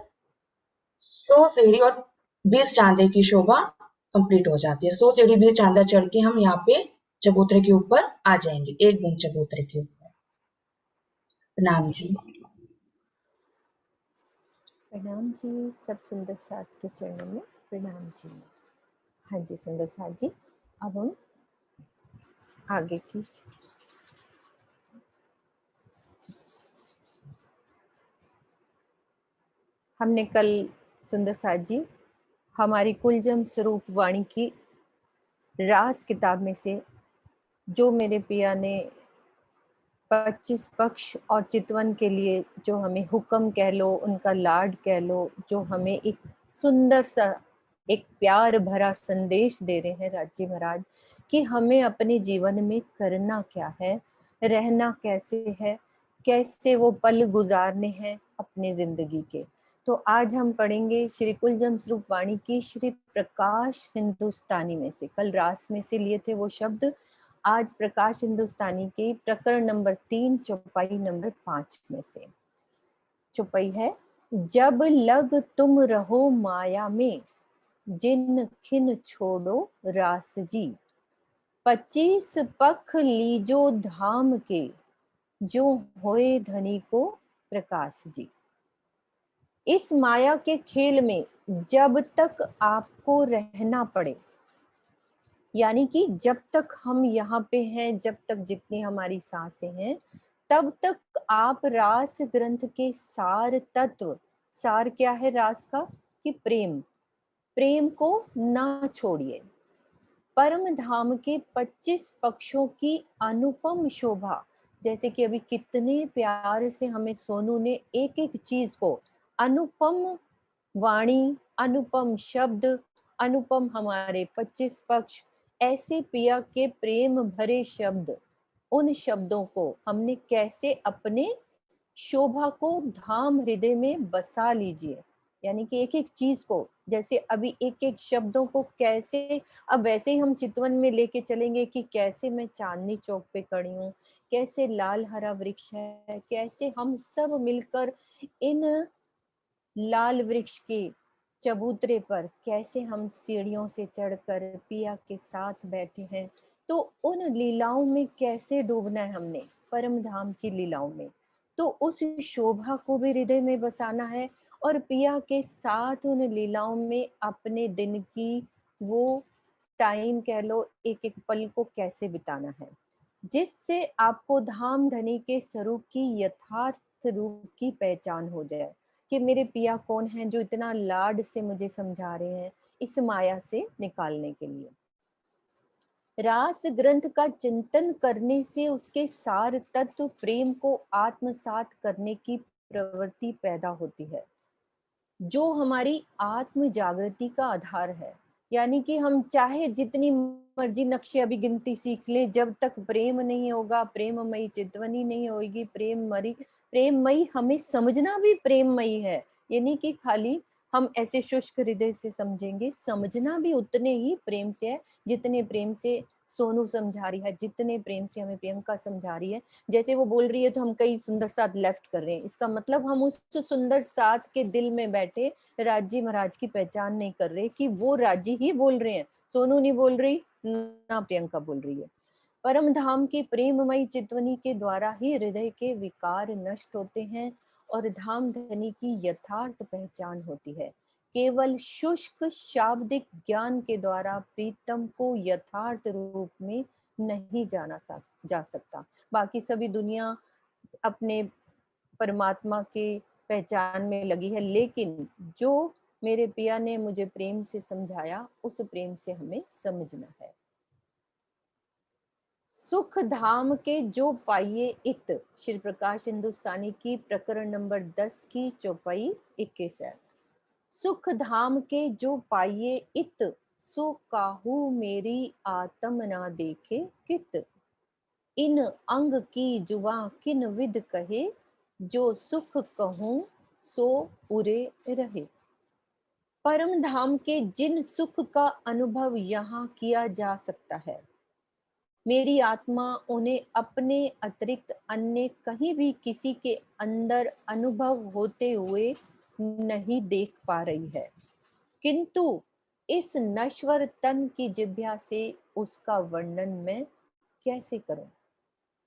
100 सीढ़ी और 20 चांदे की शोभा कंप्लीट हो जाती है। 100 सीढ़ी 20 चांदा चढ़ के हम यहाँ पे चबूतरे के ऊपर आ जाएंगे, 1 बूंद चबूतरे के ऊपर। प्रणाम जी। प्रणाम जी, सब सुंदर साथ के चरणों में प्रणाम जी। हाँ जी सुंदर साथ जी, अब हम आगे की हमने कल सुंदर साथ जी हमारी कुलजम स्वरूप वाणी की रास किताब में से जो मेरे पिया ने 25 पक्ष और चितवन के लिए जो हमें हुक्म कह लो, उनका लाड कह लो, जो हमें एक सुंदर सा एक प्यार भरा संदेश दे रहे हैं राजी महाराज कि हमें अपने जीवन में करना क्या है, रहना कैसे है, कैसे वो पल गुजारने हैं अपने जिंदगी के। तो आज हम पढ़ेंगे श्री कुलजम स्वरूप वाणी की श्री प्रकाश हिंदुस्तानी में से, कल रास में से लिए थे वो शब्द, आज प्रकाश हिंदुस्तानी के प्रकरण नंबर 3 चौपाई नंबर 5 में से। चौपाई है, जब लग तुम रहो माया में, जिन खिन छोड़ो रास जी, 25 पख लीजो धाम के, जो होए धनी को प्रकाश जी। इस माया के खेल में जब तक आपको रहना पड़े, यानी कि जब तक हम यहाँ पे हैं, जब तक जितनी हमारी सांसें हैं, तब तक आप रास ग्रंथ के सार तत्व, सार क्या है रास का कि प्रेम, प्रेम को ना छोड़िए। परम धाम के 25 पक्षों की अनुपम शोभा, जैसे कि अभी कितने प्यार से हमें सोनू ने एक एक चीज को, अनुपम वाणी, अनुपम शब्द, अनुपम हमारे 25 पक्ष, ऐसे पिया के प्रेम भरे शब्द, उन शब्दों को हमने कैसे अपने शोभा को धाम हृदय में बसा लीजिए। यानी कि एक एक चीज को, जैसे अभी एक एक शब्दों को कैसे, अब वैसे ही हम चितवन में लेके चलेंगे कि कैसे मैं चांदनी चौक पे खड़ी हूँ, कैसे लाल हरा वृक्ष है, कैसे हम सब मिलकर इन लाल वृक्ष के चबूतरे पर कैसे हम सीढ़ियों से चढ़कर पिया के साथ बैठे हैं। तो उन लीलाओं में कैसे डूबना है हमने, परम धाम की लीलाओं में। तो उस शोभा को भी हृदय में बसाना है और पिया के साथ उन लीलाओं में अपने दिन की वो टाइम कह लो, एक एक पल को कैसे बिताना है, जिससे आपको धाम धनी के स्वरूप की यथार्थ रूप की पहचान हो जाए कि मेरे पिया कौन हैं जो इतना लाड से मुझे समझा रहे हैं इस माया से निकालने के लिए। रास ग्रंथ का चिंतन करने से उसके सार तत्व प्रेम को आत्मसात करने की प्रवृत्ति पैदा होती है, जो हमारी आत्म जागृति का आधार है। यानी कि हम चाहे जितनी मर्जी नक्शे अभी गिनती सीख ले, जब तक प्रेम नहीं होगा, प्रेममयी चितवनी नहीं होगी, प्रेममयी हमें समझना भी प्रेममयी है, यानी कि खाली हम ऐसे शुष्क हृदय से समझेंगे, समझना भी उतने ही प्रेम से है जितने प्रेम से सोनू समझा रही है, जितने प्रेम से हमें प्रियंका समझा रही है। जैसे वो बोल रही है तो हम कई सुंदर साथ लेफ्ट कर रहे हैं, इसका मतलब हम उस सुंदर साथ के दिल में बैठे राजी महाराज की पहचान नहीं कर रहे कि वो राजी ही बोल रहे हैं, सोनू नहीं बोल रही, ना प्रियंका बोल रही है। परम धाम की प्रेममयी चितवनी के द्वारा ही हृदय के विकार नष्ट होते हैं और धाम धनी की यथार्थ पहचान होती है। केवल शुष्क शाब्दिक ज्ञान के द्वारा प्रीतम को यथार्थ रूप में नहीं जा सकता। बाकी सभी दुनिया अपने परमात्मा के पहचान में लगी है, लेकिन जो मेरे पिया ने मुझे प्रेम से समझाया, उस प्रेम से हमें समझना है। सुख धाम के जो पाइये इत, श्री प्रकाश हिंदुस्तानी की प्रकरण नंबर 10 की चौपाई 21 है। सुख धाम के जो पाइये इत, सो काहू मेरी आत्म ना देखे कित, इन अंग की जुबा किन विद कहे, जो सुख कहूं सो पूरे रहे। परम धाम के जिन सुख का अनुभव यहाँ किया जा सकता है, मेरी आत्मा उन्हें अपने अतिरिक्त अन्य कहीं भी किसी के अंदर अनुभव होते हुए नहीं देख पा रही है, किंतु इस नश्वर तन की जिह्वा से उसका वर्णन मैं कैसे करूं।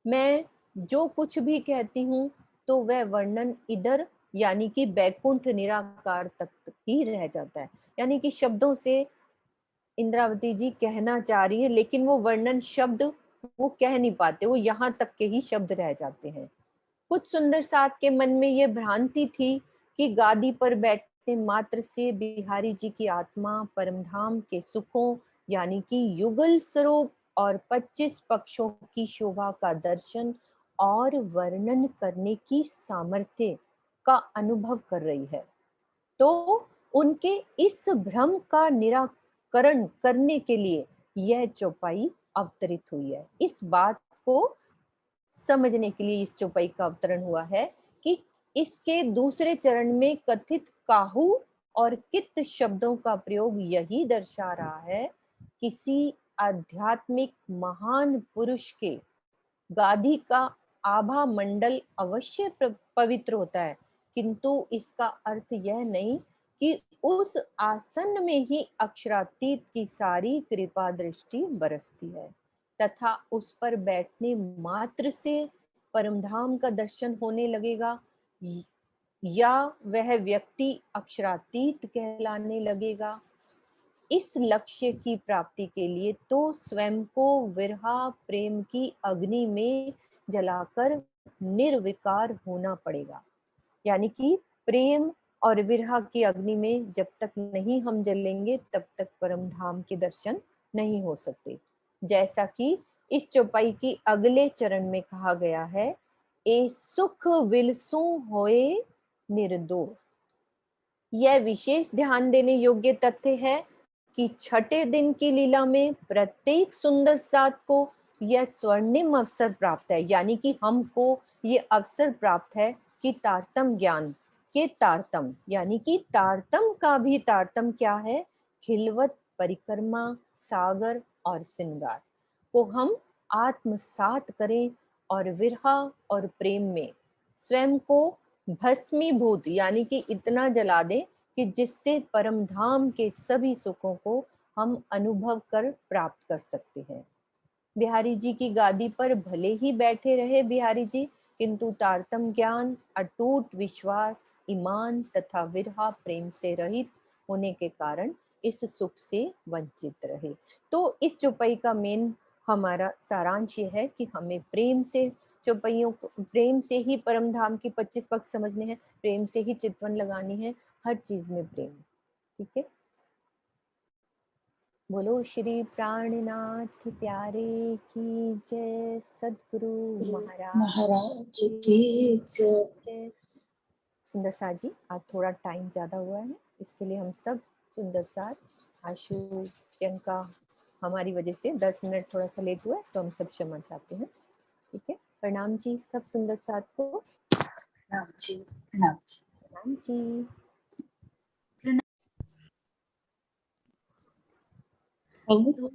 मैं जो कुछ भी कहती हूँ तो वह वर्णन इधर यानी कि बैकुंठ निराकार तक ही रह जाता है। यानी कि शब्दों से इंद्रावती जी कहना चाह रही है, लेकिन वो वर्णन शब्द वो कह नहीं पाते, वो यहाँ तक के ही शब्द रह जाते हैं। कुछ सुंदर साथ के मन में ये भ्रांति थी कि गादी पर बैठने मात्र से बिहारी जी की आत्मा परमधाम के सुखों यानी कि युगल स्वरूप और 25 पक्षों की शोभा का दर्शन और वर्णन करने की सामर्थ्य का अनुभव कर रही है। तो उनके इस भ्रम का निराकरण करने के लिए यह चौपाई अवतरित हुई है। इस बात को समझने के लिए इस चौपाई का अवतरण हुआ है कि इसके दूसरे चरण में कथित काहू और कित शब्दों का प्रयोग यही दर्शा रहा है किसी आध्यात्मिक महान पुरुष के गादी का आभा मंडल अवश्य पवित्र होता है, किंतु इसका अर्थ यह नहीं कि उस आसन में ही अक्षरातीत की सारी कृपा दृष्टि बरसती है तथा उस पर बैठने मात्र से परमधाम का दर्शन होने लगेगा या वह व्यक्ति अक्षरातीत कहलाने लगेगा। इस लक्ष्य की प्राप्ति के लिए तो स्वयं को विरहा प्रेम की अग्नि में जलाकर निर्विकार होना पड़ेगा। यानी कि प्रेम और विरहा की अग्नि में जब तक नहीं हम जलेंगे तब तक परम धाम के दर्शन नहीं हो सकते। जैसा कि इस चौपाई की अगले चरण में कहा गया है, ए सुख विलसो होए निर्दोष। यह विशेष ध्यान देने योग्य तथ्य है कि छठे दिन की लीला में प्रत्येक सुंदर साध को यह स्वर्णिम अवसर प्राप्त है। यानी कि हमको ये अवसर प्राप्त है कि तारतम ज्ञान के तारतम, यानी कि तारतम का भी तारतम क्या है, खिलवत परिक्रमा सागर और श्रृंगार को हम आत्मसात करें और विरहा और प्रेम में स्वयं को भस्मीभूत यानी कि इतना जला दें कि जिससे परम धाम के सभी सुखों को हम अनुभव कर प्राप्त कर सकते हैं। बिहारी जी की गादी पर भले ही बैठे रहे बिहारी जी, किंतु तारतम ज्ञान, अटूट विश्वास, ईमान तथा विरहा प्रेम से रहित होने के कारण इस सुख से वंचित रहे। तो इस चौपाई का मेन हमारा सारांश ये है कि हमें प्रेम से चौपाइयों को, प्रेम से ही परम धाम की 25 पक्ष समझने हैं, प्रेम से ही चितवन लगानी है, हर चीज में प्रेम। ठीक है, बोलो श्री प्राणनाथ प्यारे की जय, सद्गुरु महाराज की जय। सुंदर साथ जी, आज थोड़ा टाइम ज्यादा हुआ है, इसके लिए हम सब सुंदर साथ, आशु, प्रियंका, हमारी वजह से 10 मिनट थोड़ा सा लेट हुआ है तो हम सब क्षमा चाहते हैं। ठीक है, प्रणाम जी सब सुंदर साथ को। प्रणाम जी, प्रणाम जी, प्रणाम जी। तो